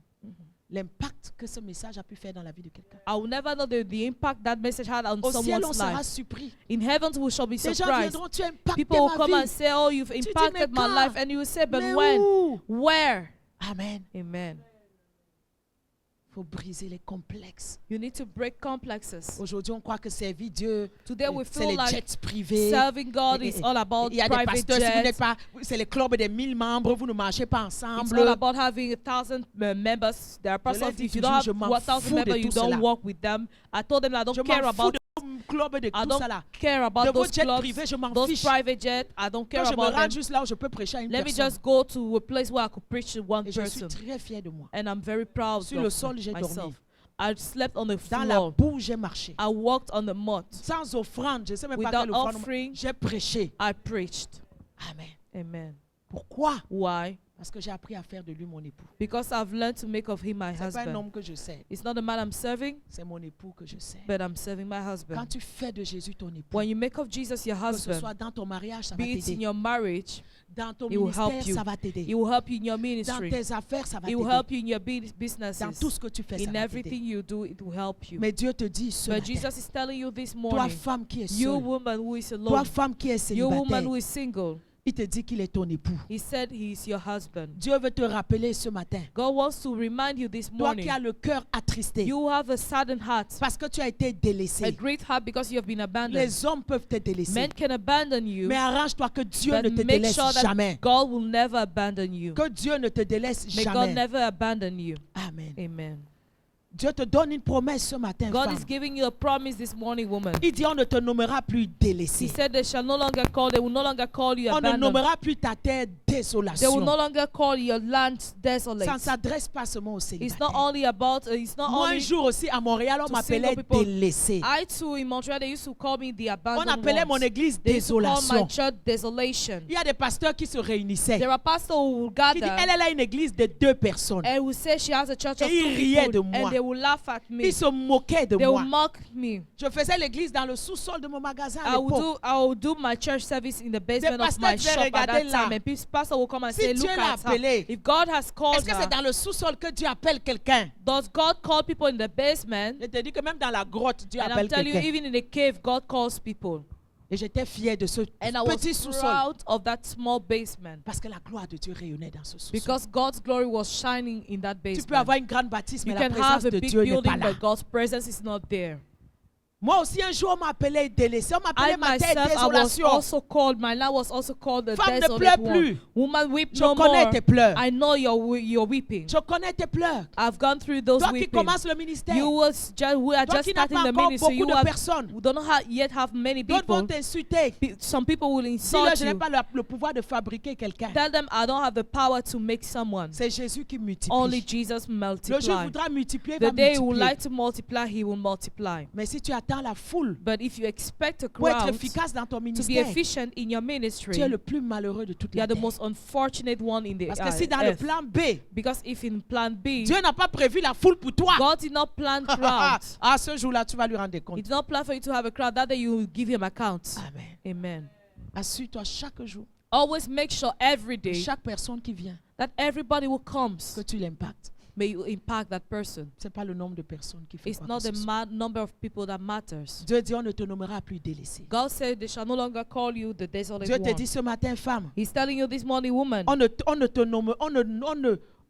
A: L'impact que ce message a pu faire dans la vie de quelqu'un.
B: I will never know the impact that message had on
A: Au ciel, on
B: someone's
A: sera
B: life.
A: surpris.
B: In heaven we shall be
A: Les gens
B: surprised.
A: viendront, tu as impacté
B: People will
A: ma
B: come and
A: vie.
B: say, "Oh, you've
A: dis,
B: impacted
A: mais
B: my
A: quand?
B: life," and you will say, "But
A: Mais
B: when?
A: où?
B: Where?"
A: Amen.
B: Amen.
A: Il faut briser les complexes.
B: You need to break complexes.
A: Aujourd'hui, on croit que servir Dieu,
B: Today we
A: c'est
B: feel
A: les
B: like
A: jets privés.
B: serving God is all about
A: Il y a des
B: private
A: pasteurs, si vous n'êtes
B: jets.
A: pas, c'est les clubs des 1000 membres, vous ne marchez pas
B: It's all
A: ensemble.
B: about having 1,000 members. There are
A: Je leur
B: pastors,
A: dis
B: if you
A: toujours,
B: don't
A: je
B: have
A: m'en
B: 1,000
A: fous de
B: members, you
A: tout
B: don't
A: cela.
B: walk with them. I told them I don't
A: Je
B: care
A: m'en fous
B: about
A: de club de
B: I
A: tout
B: don't
A: ça là.
B: care
A: De
B: about
A: vos
B: those
A: jets
B: clubs,
A: privés, je m'en
B: those
A: fiche.
B: private jets. I don't care
A: Quand je me
B: about them.
A: rends juste là où je peux prêcher à une
B: Let me
A: personne.
B: just go to a place where I could preach to one
A: Et je suis
B: person.
A: très fier de moi.
B: And I'm very proud
A: Sur le
B: of
A: sol, j'ai dormi.
B: myself. I slept on the
A: Dans la
B: floor.
A: boue, j'ai marché.
B: I walked on the mud.
A: Sans offrande, je ne sais même pas
B: Without
A: quelle offrande.
B: offering.
A: J'ai prêché.
B: I preached.
A: Amen.
B: Amen.
A: Pourquoi?
B: Why?
A: Parce que j'ai appris à faire de lui mon époux.
B: Because I've learned to make of him my
A: Ce n'est pas un
B: husband.
A: homme que je sers.
B: It's not the man I'm serving,
A: C'est mon époux que je sers.
B: but I'm serving my
A: Quand
B: husband.
A: tu fais de Jésus ton époux,
B: When you make of Jesus your
A: que ce
B: husband,
A: soit dans ton mariage, ça va
B: be it in
A: t'aider.
B: your marriage,
A: Dans ton
B: He will help
A: ministère,
B: you.
A: ça va t'aider.
B: He will help you in your
A: Dans
B: ministry.
A: tes affaires, ça va
B: It will
A: t'aider.
B: help you in your
A: Dans
B: businesses.
A: tout ce que tu fais, ça
B: In
A: va t'aider.
B: everything you do, it will help you.
A: Mais Dieu te dit ce
B: But
A: matin,
B: Jesus is telling you this
A: toi
B: morning,
A: femme qui es
B: you
A: seule,
B: woman who is
A: toi
B: alone,
A: femme qui es
B: you woman
A: célibataire,
B: who is single,
A: il te dit qu'il est ton époux.
B: he said he is your husband.
A: Dieu veut te rappeler ce matin,
B: God wants to remind you this
A: toi
B: morning,
A: qui as le cœur attristé,
B: you have a saddened heart,
A: parce que tu as été
B: a
A: délaissé.
B: great heart because you have been abandoned.
A: Les hommes peuvent te délaisser,
B: Men can abandon you,
A: mais arrange-toi que Dieu
B: but
A: ne te
B: make
A: délaisse
B: sure that
A: jamais.
B: God will never abandon you.
A: Que Dieu ne te délaisse
B: May God
A: jamais.
B: never abandon you.
A: Amen.
B: Amen.
A: Dieu te donne une promesse ce matin,
B: God
A: femme.
B: is giving you a promise this morning, woman.
A: Il dit on ne te nommera plus
B: He
A: délaissé.
B: said they will no longer call you
A: On ne
B: abandoned.
A: nommera plus ta terre
B: They will
A: désolation.
B: no longer call your land
A: Ça ne
B: desolate.
A: s'adresse pas seulement aux
B: It's
A: célibataires.
B: not only about, it's not
A: Moi, un
B: only,
A: jour aussi, à Montréal, on
B: to
A: m'appelait
B: single people.
A: délaissé.
B: I too in Montreal, they used to call me the
A: On
B: abandoned
A: appelait mon
B: ones.
A: église
B: They used to call my
A: désolation.
B: church desolation.
A: Il y a des pasteurs qui se réunissaient.
B: There are pastors who will
A: Qui disent,
B: gather
A: elle a une église de 2 personnes.
B: and will say she has a church of
A: Et ils
B: 2
A: riaient de
B: people,
A: moi.
B: and they will laugh at me.
A: Ils se moquaient de
B: They will
A: moi.
B: mock me.
A: Je faisais l'église dans le sous-sol de mon magasin à l'époque.
B: I will do my church service in the basement of
A: pasteurs
B: my
A: devaient
B: shop at
A: regarder
B: that
A: là.
B: time, and people, pastor will come and
A: Si
B: say,
A: Dieu
B: "Look
A: l'a
B: at her.
A: appelée,
B: If God has called
A: Est-ce que c'est
B: her,
A: dans le sous-sol que Dieu appelle quelqu'un?
B: does God call people in the basement?"
A: Je te dis que même dans la grotte, Dieu
B: And I'm
A: appelle
B: telling you,
A: quelqu'un.
B: even in the cave, God calls people.
A: Et j'étais fier de ce
B: And I was
A: petit sous-sol.
B: proud of that small basement
A: Parce que la gloire de Dieu rayonnait dans ce sous-sol.
B: because God's glory was shining in that
A: Tu peux
B: basement.
A: avoir une grande bâtisse, mais
B: You
A: la
B: can
A: présence
B: have a
A: de
B: big
A: Dieu n'est pas
B: building,
A: là.
B: but God's presence is not there.
A: Moi aussi, un jour, on m'a appelé délaissé. On
B: I
A: m'appelait ma terre
B: myself, I was
A: désolation.
B: also called, my land was also called the
A: Femme, ne
B: desolate
A: pleure
B: one.
A: plus.
B: Woman, weep
A: Je
B: no
A: connais
B: more.
A: tes pleurs.
B: I know you're weeping.
A: Je connais tes pleurs.
B: I've gone through those
A: Toi qui
B: weeping.
A: commences le ministère.
B: You was just, we are
A: Toi
B: just
A: qui n'as
B: starting
A: pas
B: the
A: encore
B: ministry.
A: beaucoup
B: You
A: de personnes.
B: we don't yet have many
A: D'autres vont
B: people.
A: t'insulter.
B: Some people will
A: Dis-leur,
B: insult
A: je n'ai
B: you.
A: pas le pouvoir de fabriquer quelqu'un.
B: Tell them I don't have the power to make someone.
A: C'est Jésus qui multiplie.
B: Only Jesus
A: Le jour où il
B: multiply.
A: voudra multiplier, il va
B: The day he would
A: multiplier.
B: like to multiply, he will multiply.
A: Mais si tu attends attends la foule
B: But if you expect a
A: pour être
B: crowd
A: efficace dans ton
B: to be
A: ministère,
B: efficient in your
A: tu es
B: ministry,
A: le plus malheureux de toute
B: you
A: la
B: are the
A: terre.
B: most unfortunate one in the
A: Parce que si dans le
B: earth.
A: plan B,
B: Because if in plan B,
A: Dieu n'a pas prévu la foule pour toi,
B: God did not plan crowd.
A: à ce jour-là, tu vas lui rendre
B: He
A: compte.
B: did not plan for you to have a crowd. That day you will give him account.
A: Amen.
B: Amen.
A: Assure-toi chaque jour,
B: Always make sure every day
A: chaque personne qui vient,
B: that everybody who comes,
A: que tu l'impactes.
B: may you impact that person.
A: Ce n'est pas le nombre de personnes qui fait
B: It's
A: quoi
B: not
A: que
B: the
A: ce soit.
B: number of people that matters.
A: Dieu dit, on ne te nommera plus délaissé.
B: God said they shall no longer call you the desolate
A: Dieu te
B: one.
A: dit ce matin, femme,
B: He's telling you this morning, woman,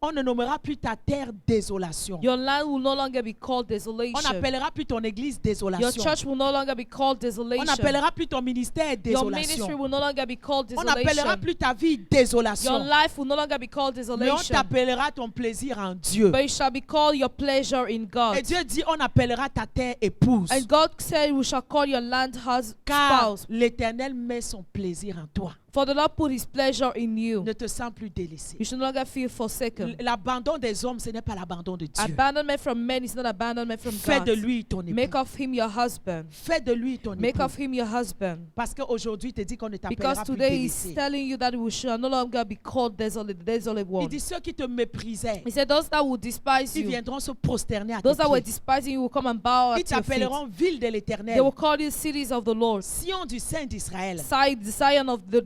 A: on ne nommera plus ta terre désolation.
B: your land will no longer be called
A: On
B: desolation.
A: n'appellera plus ton église
B: Your
A: désolation.
B: church will no longer be called
A: On
B: desolation.
A: n'appellera plus ton ministère
B: Your ministry
A: désolation.
B: will no longer be called
A: On n'appellera
B: desolation.
A: plus ta vie
B: Your
A: désolation.
B: life will no longer be called
A: Mais on
B: desolation.
A: t'appellera ton plaisir en Dieu.
B: But it shall be called your pleasure in God.
A: Et Dieu dit, on appellera ta terre épouse.
B: And God said, we shall call your land
A: Car
B: spouse.
A: l'Éternel met son plaisir en toi.
B: For the Lord put his pleasure in you.
A: Ne te sens plus délaissé.
B: You should no longer feel forsaken.
A: L'abandon des hommes, ce n'est pas l'abandon de Dieu.
B: Abandonment from men is not abandonment from
A: Fais
B: God.
A: de lui ton époux.
B: Make of him your husband.
A: Fais de lui ton
B: Make
A: époux.
B: of him your husband.
A: Parce qu'aujourd'hui, il te dit qu'on ne
B: Because
A: t'appellera plus
B: today he's
A: délaissé.
B: telling you that we shall no longer be called desolate, the desolate
A: Il
B: one.
A: dit ceux qui te méprisaient,
B: He said, those that will despise
A: ils
B: you,
A: viendront se prosterner à tes
B: those that were
A: pieds.
B: despising you will come and bow
A: Ils
B: at your feet.
A: t'appelleront ville de
B: They
A: l'Éternel,
B: will call you cities of the Lord.
A: Sion du Saint d'Israël.
B: The Zion of the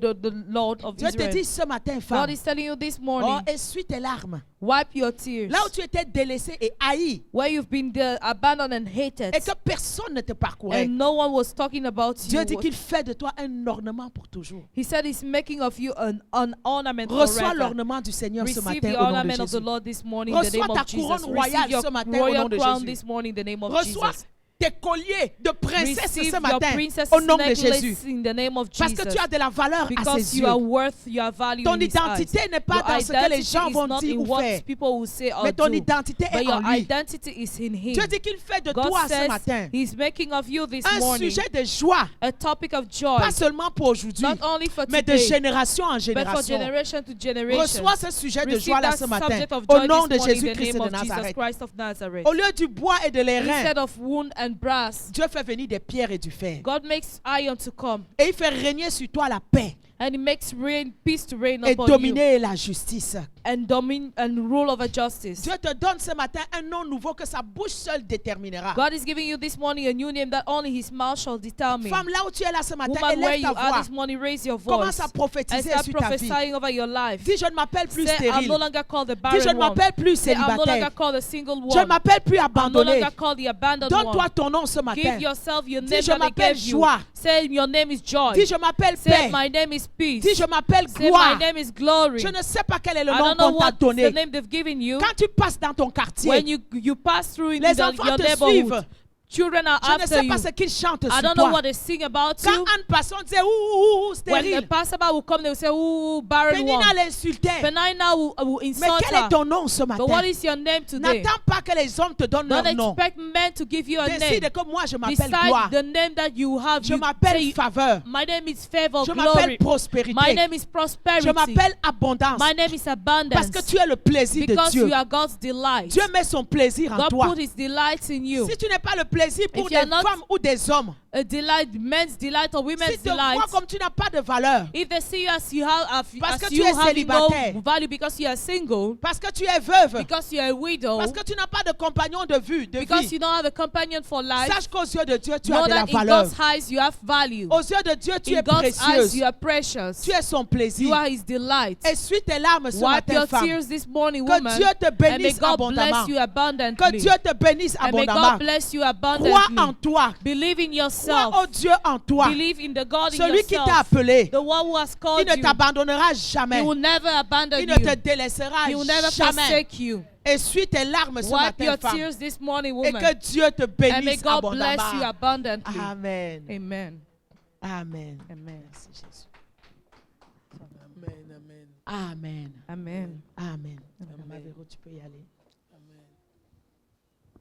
B: Lord of
A: Dieu te
B: Israel.
A: dit ce matin,
B: God
A: femme,
B: is telling you this
A: oh,
B: morning,
A: essuie tes larmes.
B: wipe your tears.
A: Là où tu étais délaissé et haï,
B: Where you've been abandoned and hated,
A: et que personne ne te parcourait,
B: and no one was talking about you.
A: Dieu dit qu'il fait de toi un ornement pour toujours.
B: He said he's making of you an ornament
A: Reçois
B: forever.
A: l'ornement du Seigneur ce
B: Receive
A: matin
B: the
A: au nom de
B: ornament of the
A: Jésus.
B: Lord this morning in the
A: Reçois
B: name
A: ta
B: of Jesus.
A: couronne royale
B: Receive
A: ce matin
B: your
A: au nom
B: royal
A: de
B: crown
A: Jésus.
B: this morning in the name of
A: Reçois
B: Jesus.
A: tes colliers de princesse
B: Receive
A: ce
B: your
A: matin
B: princess
A: au nom de Jésus.
B: necklace in the name of
A: Parce que
B: Jesus.
A: tu as de la valeur à
B: Because
A: ses
B: you
A: yeux.
B: are worth, you are value
A: Ton
B: in His eyes.
A: identité n'est pas
B: Your
A: dans ce que les
B: identity
A: gens
B: is
A: vont
B: not
A: dire
B: in
A: ou
B: what
A: faire,
B: people will say or
A: mais ton
B: do.
A: identité
B: But
A: est en
B: your
A: lui.
B: identity is in Him.
A: Dieu dit qu'il fait de
B: God
A: toi ce
B: says
A: matin
B: He's making of you this
A: un
B: morning
A: sujet de joie,
B: a topic of joy,
A: pas seulement pour aujourd'hui,
B: not only for
A: mais de
B: today,
A: génération en
B: but for
A: génération.
B: generation to generation.
A: Reçois ce sujet de
B: Receive
A: joie là
B: that
A: ce matin
B: subject of
A: au
B: joy
A: nom de
B: this morning in the
A: Jésus-Christ
B: name
A: de
B: of Jesus
A: Nazareth.
B: Christ of Nazareth.
A: Au lieu du bois et de l'airain,
B: Instead of wood and brass,
A: Dieu fait venir des pierres et du fer.
B: God makes iron to come,
A: Et il fait régner sur toi la paix
B: and He makes peace to reign
A: et
B: upon you,
A: dominer la justice.
B: and rule over justice.
A: Dieu te donne ce matin un nom nouveau que sa bouche seule déterminera.
B: God is giving you this morning a new name that only His mouth shall determine.
A: Femme, là où tu es là ce matin,
B: Woman, where
A: élève
B: you
A: ta
B: are
A: voix.
B: this morning, raise your
A: Commence
B: voice
A: à
B: and
A: prophétiser
B: start
A: sur ta vie.
B: prophesying over your life.
A: Dis, je ne m'appelle plus
B: Say, I'm no
A: stérile.
B: longer called the
A: Dis, je ne
B: barren one.
A: m'appelle plus
B: Say, I'm no longer
A: célibataire.
B: called a single
A: Je ne
B: one.
A: m'appelle plus
B: I'm no
A: abandonné.
B: longer called the abandoned
A: Donne-toi
B: one.
A: ton nom ce matin.
B: Give yourself your
A: Dis,
B: name
A: je
B: that they
A: m'appelle
B: gave you.
A: joie.
B: Say, your name is joy.
A: Dis, je m'appelle
B: Say,
A: paix.
B: my name is peace.
A: Dis, je m'appelle
B: Say, my
A: gloire.
B: name is glory.
A: Je ne sais pas quel est le
B: I
A: nom
B: don't know
A: qu'on t'a
B: what is the
A: donné.
B: name they've given you.
A: Quand tu passes dans ton quartier,
B: When you pass through in
A: les enfants
B: your
A: te
B: neighborhood,
A: suivent.
B: children are
A: Je ne
B: after
A: sais
B: you.
A: pas ce qu'ils chantent
B: I
A: sur
B: don't know
A: toi.
B: what they sing about
A: Quand
B: you.
A: un passant disait ouh,
B: When the
A: stérile,
B: passerby will come, they will say, ooh, barren
A: Pénina
B: one.
A: l'insultait.
B: Penina will
A: Mais
B: insult
A: quel est
B: her.
A: ton nom ce
B: But
A: matin?
B: what is your name today?
A: N'attends pas que les hommes te donnent
B: Don't
A: leur nom.
B: expect men to give you a name.
A: Décide que moi je m'appelle gloire.
B: Decide the name that you have.
A: Je
B: You
A: m'appelle
B: say,
A: faveur.
B: my name is favor,
A: Je
B: glory.
A: m'appelle prospérité.
B: My name is prosperity.
A: Je m'appelle abondance.
B: My name is abundance.
A: Parce que tu es le plaisir de
B: Because
A: Dieu.
B: you are God's delight.
A: Dieu met son plaisir en
B: God
A: toi.
B: put His delights in you.
A: Si tu n'es pas le plaisir pour
B: If
A: des
B: you are not
A: femmes ou des hommes,
B: A delight, men's delight or
A: si
B: women's
A: te
B: delight.
A: vois comme tu n'as pas de valeur,
B: If they see you as you have,
A: Parce que
B: as
A: tu
B: you
A: es
B: having no
A: célibataire.
B: value because you are single,
A: parce que tu es veuve,
B: because you are a widow,
A: parce que tu n'as pas de compagnon de vue, de
B: because
A: vie,
B: you don't have a companion for life,
A: sache qu'aux yeux de Dieu, tu
B: know
A: as de la
B: that in
A: valeur.
B: God's eyes you have value.
A: Aux yeux de Dieu, tu
B: In
A: es
B: God's eyes
A: précieuse.
B: you are precious.
A: Tu es son plaisir.
B: You are His delight.
A: Essuie tes larmes ce
B: Wipe
A: matin,
B: your
A: femme.
B: tears this morning,
A: Que
B: woman.
A: Dieu te
B: And may
A: bénisse
B: God
A: abondamment.
B: bless you
A: Que
B: abundantly.
A: Dieu te bénisse
B: And may
A: abondamment.
B: God bless you
A: Crois
B: abundantly.
A: en toi.
B: Believe in
A: Crois
B: yourself.
A: au Dieu en toi.
B: Believe in the God in
A: Celui qui t'a
B: yourself.
A: appelé,
B: The one who has
A: il
B: called
A: ne
B: you.
A: t'abandonnera jamais.
B: He will never abandon
A: Il
B: you.
A: ne te délaissera
B: He will never
A: jamais.
B: forsake you.
A: Essuie tes larmes ce
B: Wipe
A: matin,
B: your
A: femme.
B: tears this morning,
A: Et
B: woman.
A: que Dieu te
B: And may
A: bénisse
B: God bless you
A: abondamment.
B: abundantly.
A: Amen.
B: Amen.
A: Amen.
B: Amen.
A: Merci Jésus.
C: Amen, amen,
A: Amen.
B: Amen.
A: Amen.
C: Amen.
A: Maman Véro, tu peux y aller.
C: amen,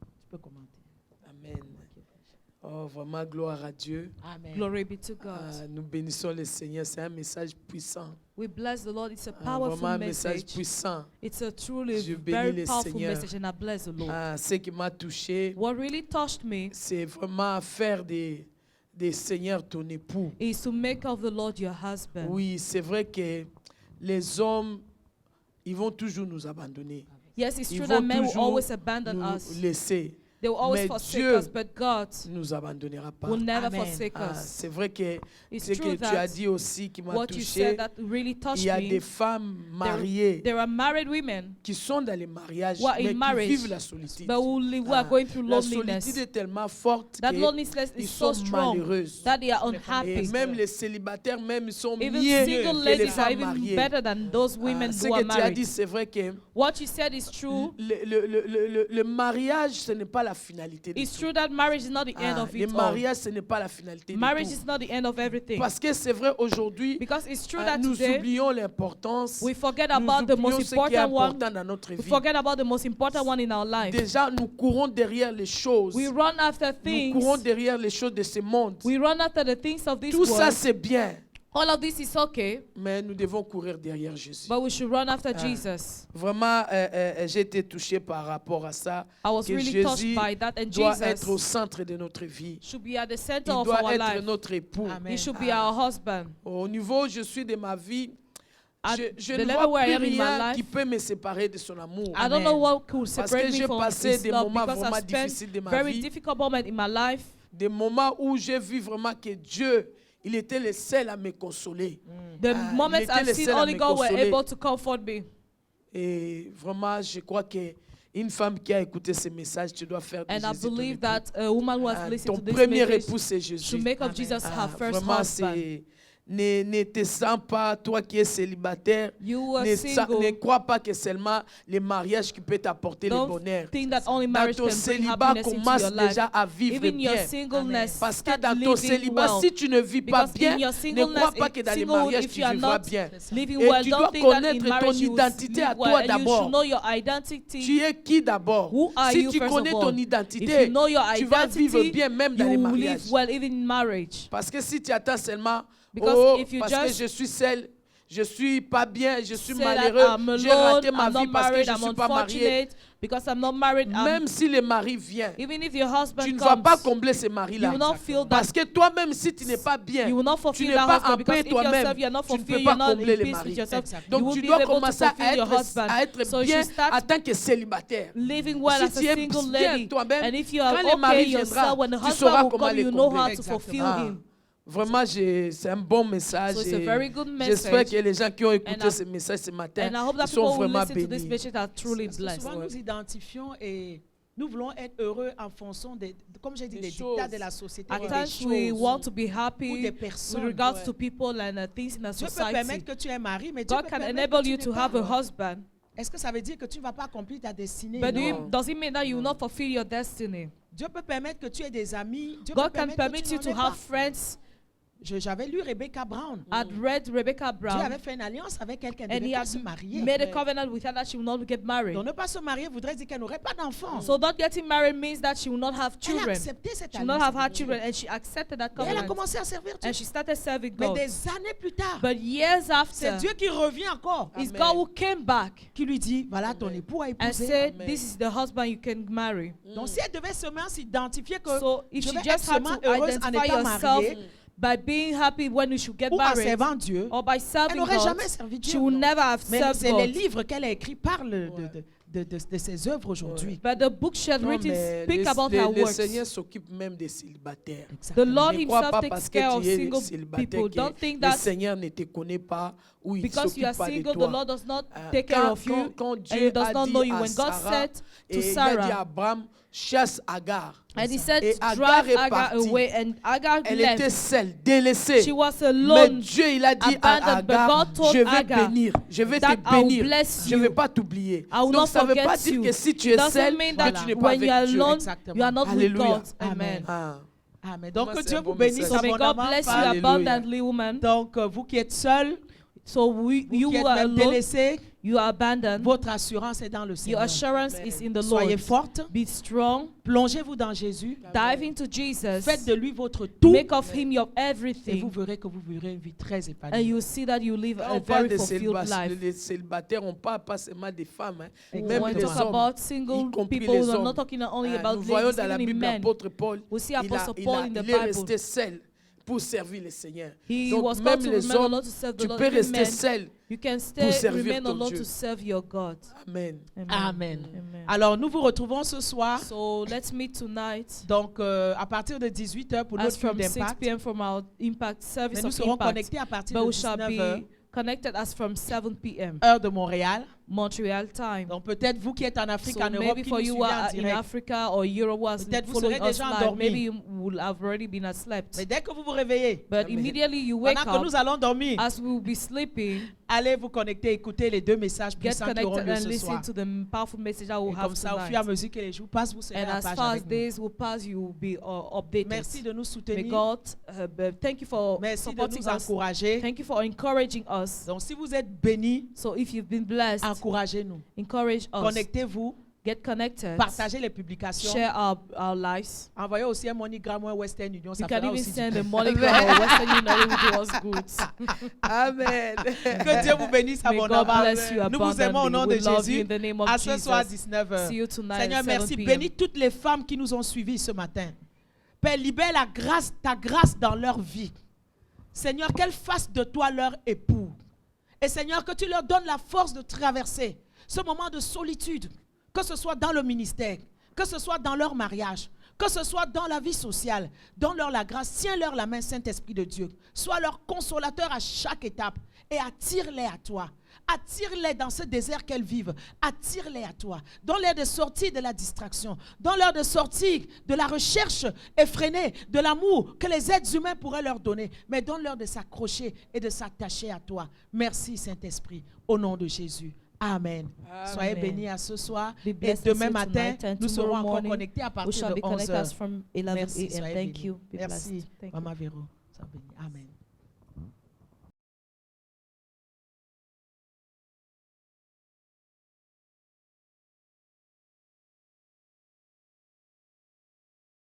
A: Tu peux commenter.
C: amen. Oh, vraiment, gloire à Dieu.
A: Amen.
B: Glory be to God.
C: Nous bénissons le Seigneur. C'est un message puissant.
B: We bless the Lord. It's a
C: Vraiment
B: powerful
C: un message
B: message.
C: puissant.
B: It's a truly
C: Je bénis
B: very
C: le
B: powerful
C: Seigneur.
B: message, and I bless the Lord.
C: Ce qui m'a touché,
B: What really touched me
C: c'est vraiment faire des seigneurs ton époux.
B: is to make of the Lord your husband.
C: Oui, c'est vrai que les hommes, ils vont toujours nous abandonner.
B: Yes, it's
C: Ils
B: true
C: vont
B: that men will
C: toujours
B: always abandon
C: nous
B: us.
C: laisser.
B: They will always
C: Mais
B: forsake
C: Dieu
B: us, but God
C: Ne nous abandonnera pas.
B: will never
A: Amen.
B: forsake us.
C: C'est vrai que
B: It's
C: ce que
B: true
C: tu as
B: that
C: dit aussi qui m'a
B: what you
C: touché,
B: said that really
C: il
B: touched
C: y a des
B: me.
C: femmes mariées
B: There are married women
C: qui sont dans les mariages,
B: who are in
C: mais qui
B: marriage,
C: vivent la solitude.
B: but who are going through
C: La
B: loneliness.
C: solitude est tellement forte
B: That
C: qu'ils
B: loneliness is so
C: sont
B: strong
C: malheureuses.
B: that they are
C: Et
B: unhappy.
C: même les célibataires, même ils sont
B: Even
C: mieux
B: single
C: que les
B: ladies are
C: femmes
B: even
C: mariées.
B: better than those women
C: Ce
B: who are
C: que tu as dit,
B: married.
C: c'est vrai que
B: What you said is true.
C: le mariage, ce n'est pas la finalité de
B: It's
C: tout.
B: true that marriage is not the end of
C: Le
B: it all.
C: mariage, ce n'est pas la finalité de
B: Marriage
C: tout.
B: is not the end of everything.
C: Parce que c'est vrai, aujourd'hui,
B: Because it's true that
C: nous
B: today
C: oublions l'importance,
B: we forget
C: nous
B: about the
C: oublions
B: most
C: ce qui est
B: important one.
C: important dans notre
B: We
C: vie.
B: forget about the most important one in our life.
C: Déjà, nous courons derrière les choses.
B: We run after
C: Nous courons
B: things.
C: derrière les choses de ce monde.
B: We run after the things of this
C: Tout ça,
B: world.
C: c'est bien.
B: All of this is okay,
C: Mais nous devons courir derrière Jésus.
B: but we should run after Jesus.
C: Vraiment, j'ai été touché par rapport à ça.
B: I was
C: Que
B: really touched
C: Jésus
B: by that, and
C: doit être au
B: Jesus
C: centre de notre vie.
B: should be at the
C: Il
B: center of
C: doit
B: our
C: être
B: life.
C: notre époux.
A: Amen.
B: He should be our husband.
C: Au niveau où je suis de ma vie,
B: At
C: je
B: the
C: ne
B: level
C: vois
B: where I
C: plus
B: am in my
C: rien qui
B: life,
C: peut me séparer de son amour.
B: I don't know what could
C: Parce
B: separate
C: que
B: me
C: j'ai
B: from
C: passé
B: His
C: des
B: love,
C: moments
B: because
C: vraiment
B: I spent
C: difficiles de ma
B: very
C: vie.
B: difficult moments in my life.
C: Des moments où j'ai vu vraiment que Dieu, il était le seul à me consoler.
B: The
C: il
B: moments
C: était
B: I've
C: le
B: seen
C: seul à
B: only
C: me
B: God were
C: consoler.
B: able to comfort me.
C: Et vraiment, je crois que une femme qui a écouté ce message, tu dois faire de
B: And I
C: Jésus ton
B: believe
C: époux.
B: that a woman who has listened
C: Ton
B: to this
C: premier
B: message
C: époux, c'est Jésus.
B: should make of
A: Amen.
B: Jesus her first
C: Vraiment,
B: husband.
C: ne te sens pas, toi qui es célibataire,
B: You are
C: ne
B: single.
C: crois pas que seulement le mariage qui peut t'apporter le
B: Don't
C: bonheur.
B: think that only
C: Dans
B: marriage
C: ton
B: can bring
C: célibat,
B: happiness into
C: commence
B: your life.
C: déjà à vivre
B: Even your
C: bien.
B: singleness,
C: Parce que
B: start
C: dans ton
B: living
C: célibat,
B: well.
C: si tu ne vis pas
B: Because
C: bien,
B: in your
C: ne
B: singleness,
C: crois pas que dans les
B: singlehood,
C: mariages,
B: if
C: tu
B: you are
C: vivras
B: not
C: bien.
B: living
C: Et
B: well,
C: tu
B: don't
C: dois
B: think that in
C: connaître ton
B: marriage you will
C: identité à
B: live
C: toi
B: well. And you
C: d'abord.
B: should know your identity.
C: Tu es qui d'abord?
B: Who are
C: Si
B: you
C: tu
B: first
C: connais
B: of
C: ton
B: all? If
C: identité,
B: you know your
C: tu vas vivre
B: identity,
C: bien même dans
B: you
C: les
B: will
C: mariages.
B: live well even in marriage.
C: Parce que si tu attends seulement,
B: Because if you
C: parce que
B: just
C: je suis seule, je suis pas bien, je suis
B: Say that
C: malheureux,
B: I'm
C: j'ai
B: alone,
C: raté ma
B: I'm
C: vie
B: not
C: parce que
B: married,
C: je
B: I'm
C: suis pas marié.
B: unfortunate, because I'm not married.
C: Même si le mari vient,
B: Even if your husband
C: tu ne vas pas
B: comes,
C: combler ce
B: you
C: mari-là.
B: will not feel that.
C: Parce que toi-même, si tu n'es pas bien,
B: You will not
C: tu
B: fulfill
C: n'es
B: that
C: pas
B: husband,
C: en
B: because
C: paix
B: if yourself
C: toi-même,
B: you're not
C: tu ne peux
B: fulfilled,
C: pas
B: you're not
C: combler
B: in
C: le
B: peace
C: mari.
B: with yourself.
A: Exactement.
B: You
C: Donc
B: will
C: tu
B: be
C: dois
B: able to
C: commencer à
B: fulfill your husband.
C: être
B: So you
C: bien
B: should start
C: en tant que célibataire.
B: living well
C: Si
B: as
C: tu
B: a
C: es
B: single
C: bien
B: lady.
C: toi-même,
B: And if you
C: quand
B: are
C: le mari
B: okay
C: viendra,
B: yourself, when the
C: tu sauras
B: husband will
C: comment
B: come,
C: le
B: you know how
C: combler.
B: to
A: Exactement.
B: fulfill
C: Ah.
B: him.
C: Vraiment, c'est un bon message.
B: So it's a
C: et
B: very good
C: J'espère
B: message.
C: que les gens qui ont écouté
B: And I-
C: ce message ce matin,
B: And I hope that
C: ils sont
B: people who
C: vraiment
B: listen to this
C: bénis.
B: message are truly
A: Parce que
B: blessed.
A: souvent, nous identifions et nous voulons être heureux en fonction des, comme j'ai dit,
C: Des
A: des
C: choses.
A: dictats de la société.
B: At
A: et des
B: times we
A: choses.
B: want to be
A: Ou
B: happy
A: des
B: with
A: personnes.
B: regards
A: Ouais.
B: to people and things in the
A: Dieu peut
B: society.
A: permettre que tu aies un mari, mais Dieu
B: God
A: peut
B: can
A: permettre
B: enable
A: que
B: you
A: tu
B: to
A: n'aies
B: have
A: pas.
B: a husband,
A: Est-ce que ça veut dire que tu ne vas pas accomplir ta destinée?
B: but
C: No.
B: does it mean that you will not fulfill your destiny?
A: Dieu peut permettre que tu aies des amis. Dieu
B: God
A: peut
B: can
A: permettre
B: permit
A: que tu
B: you
A: n'en
B: to
A: aies
B: have
A: pas.
B: friends.
A: J'avais lu Rebecca Brown.
B: I'd read Rebecca
A: Dieu
B: Brown,
A: avait fait une alliance avec elle qu'elle ne
B: and
A: devait
B: he
A: pas
B: had
A: se marier.
B: made a
C: Ouais.
B: covenant with her that she will not get married.
A: Donc ne pas se marier voudrait dire qu'elle n'aurait pas d'enfants.
B: So not getting married means that she will not have
A: Elle a
B: children.
A: accepté cette
B: She will not
A: alliance.
B: have had children, and she accepted that
A: Et elle a
B: covenant.
A: commencé à servir Dieu.
B: And she started serving
A: Mais
B: God.
A: des années plus tard,
B: But years
A: c'est
B: after,
A: Dieu qui revient encore.
B: it's
C: Amen.
B: God who came back
A: Qui lui dit, voilà ton époux a
B: and
A: épousé.
B: said,
C: Amen.
B: "This is the husband you can marry."
A: Donc si elle devait seulement s'identifier que
B: So if
A: je
B: she
A: vais
B: just
A: être
B: had
A: seulement
B: to
A: heureuse en
B: identify
A: étant
B: yourself
A: mariée
B: by being happy when you should get
A: ou en
B: married
A: servant Dieu,
B: or by
A: elle
B: serving
A: n'aurait
B: God,
A: jamais servi
B: she
A: Dieu.
B: will never have
A: Mais
B: served
A: c'est les
B: God.
A: livres qu'elle a écrits parlent de ses œuvres aujourd'hui.
B: But the book she had
C: Non,
B: written
C: mais
B: speak about her
C: le
B: works.
C: Seigneur s'occupe même des célibataires.
B: The Lord
C: Ne crois
B: himself
C: pas
B: takes
C: parce
B: care
C: que
B: of
C: tu es
B: single
C: célibataire
B: people.
C: que
B: Don't think
C: le
B: that
C: Seigneur ne te connaît pas ou il
B: because you are
C: s'occupe pas de
B: single, the
C: toi.
B: Lord does not
C: Ah,
B: take care
C: quand-
B: of you
C: quand
B: and
C: Dieu
B: he does
C: a
B: not
C: dit
B: know you.
C: à
B: When God
C: Sarah,
B: said
C: et
B: to
C: il a dit à
B: Sarah,
C: Abraham, chasse Agar.
B: and he said,
C: Et Agar
B: drive
C: est
B: Agar
C: partie.
B: away, and Agar
C: Elle était
B: left.
C: seule, délaissée.
B: She was
C: Mais
B: alone.
C: Dieu, il a dit à
B: abandoned, but
C: Agar,
B: God told
C: je vais
B: Agar
C: bénir, je vais te
B: that I will
C: bénir,
B: bless
C: je ne vais
B: you.
C: pas t'oublier.
B: I will
C: Donc
B: not
C: ça ne veut pas
B: forget
C: dire
B: you.
C: que si tu
B: It
C: es
B: doesn't
C: seul,
B: mean
C: que
B: that
C: tu n'es pas
B: when you are
C: avec Dieu.
B: alone,
A: Exactement.
B: you are not with
C: Alléluia.
B: God.
A: Amen.
B: Amen.
C: Ah.
A: Amen. Donc
C: Moi,
A: que
C: c'est
A: Dieu
C: un
A: vous
C: bon
A: bénisse
C: message.
B: So may God
A: abondamment.
B: bless you
C: Alléluia.
B: abundantly, woman.
A: Donc vous qui êtes seuls,
B: So
A: Vous
B: you
A: qui êtes
B: who are
A: même
B: alone,
A: délaissés,
B: you are abandoned.
A: votre assurance est dans le
B: Your
A: Seigneur.
B: assurance
C: Amen.
B: is in the
A: Soyez
B: Lord.
A: forte,
B: Be strong.
A: plongez-vous dans Jésus,
B: Dive into Jesus.
A: faites de lui votre tout
B: Make of him your
A: et vous
B: everything.
A: verrez que vous vivrez une vie très
B: And
A: épanouie.
B: you see that you live
C: Quand
B: a
C: on parle
B: very
C: de
B: fulfilled life.
C: les célibataires, on parle pas seulement des femmes, hein.
A: Exactement.
C: Même
B: When we
C: les
B: talk
C: hommes.
B: about
C: y
B: single
C: compris
B: people,
C: les
B: we're
C: hommes.
B: not talking only about
C: Nous voyons
B: ladies,
C: dans la
B: even in
C: Bible
B: men.
C: l'apôtre Paul,
B: We see Apostle Paul in the
C: il est
B: Bible.
C: resté seul pour servir le Seigneur.
B: He
C: Donc
B: was
C: même
B: called to
C: les
B: remain
C: hommes,
B: alone to serve the
C: tu
B: Lord.
C: peux
B: Even
C: rester
B: men,
C: seul.
B: you can
C: pour servir
B: remain
C: ton
B: alone
C: Dieu.
B: to serve your God.
C: Amen.
A: Amen.
B: Amen.
A: Alors, nous vous retrouvons ce soir,
B: So let's meet tonight
A: donc à partir de 18h pour
B: as
A: notre culte
B: from 6
A: d'impact.
B: p.m. from our impact
A: Mais
B: service
A: nous
B: of
A: serons
B: impact.
A: connectés à partir
B: But
A: de
B: we shall
A: 19h,
B: be connected as from 7 p.m.
A: heure de Montréal.
B: Montreal time.
A: Donc peut-être vous qui êtes en Afrique,
B: So
A: en Europe,
B: maybe
A: qui
B: for
A: nous
B: you
A: suivez
B: who
A: en
B: are in
A: direct.
B: Africa or Europe who are
A: Peut-être vous
B: following
A: serez
B: us
A: déjà
B: live,
A: endormi.
B: maybe you will have already been asleep.
A: Mais dès que vous vous réveillez,
B: But
C: Amen.
B: immediately you wake
A: pendant que
B: up,
A: nous allons dormir,
B: as we will be sleeping,
A: allez vous connecter, écouter les deux messages
B: get
A: puissants qui auront
B: connected
A: lieu
B: and
A: ce
B: listen
A: soir.
B: to the powerful message I will
A: Et
B: have
A: comme ça, au fur et à
B: tonight.
A: mesure que les jours passent, vous serez
B: And
A: à la
B: as
A: page
B: far as
A: avec nous.
B: days will pass, you will be updated.
A: Merci de nous
B: May
A: soutenir.
B: God, thank you for
A: Merci de
B: supporting
A: nous
B: us.
A: encourager.
B: Thank you for encouraging us.
A: Donc si vous êtes bénis,
B: So if you've been blessed,
A: encouragez-nous.
B: encourage us.
A: Connectez-vous,
B: Get connected.
A: partagez les publications.
B: Share our lives.
A: Envoyez aussi un MoneyGram ou un Western Union,
B: You
A: ça
B: can
A: fera
B: even
A: aussi du
B: send a
A: bien.
B: MoneyGram or Western Union, it will do us good.
C: Amen.
A: Que Dieu vous bénisse
B: May God
A: abondamment.
B: bless you
A: Nous vous aimons au nom
B: abundantly.
A: de
B: We love you
A: Jésus.
B: in the name of
A: À ce soir à
B: Jesus.
A: 19h.
B: See you tonight
A: Seigneur,
B: at 7
A: merci.
B: p.m.
A: Bénis toutes les femmes qui nous ont suivis ce matin. Père, libère la grâce, ta grâce dans leur vie. Seigneur, qu'elles fassent de toi leur époux. Et Seigneur, que tu leur donnes la force de traverser ce moment de solitude, que ce soit dans le ministère, que ce soit dans leur mariage, que ce soit dans la vie sociale. Donne-leur la grâce, tiens-leur la main, Saint-Esprit de Dieu. Sois leur consolateur à chaque étape et attire-les à toi. Attire-les dans ce désert qu'elles vivent. Attire-les à toi. Donne-leur de sortir de la distraction. Donne-leur de sortir de la recherche effrénée, de l'amour que les êtres humains pourraient leur donner. Mais donne-leur de s'accrocher et de s'attacher à toi. Merci Saint-Esprit, au nom de Jésus. Amen. Soyez bénis à ce soir.
B: Be
A: Et
B: blessed
A: demain
B: to
A: matin,
B: tonight and
A: nous serons
B: tomorrow
A: encore
B: morning,
A: connectés à
B: We
A: partir
B: shall
A: de
B: be connected
A: 11h.
B: from 11
A: Merci,
B: a.m.
A: soyez
B: Thank
A: bénis.
B: you. Be
A: Merci,
B: blessed. Thank you.
A: Maman Véro. Sois bénie. Amen.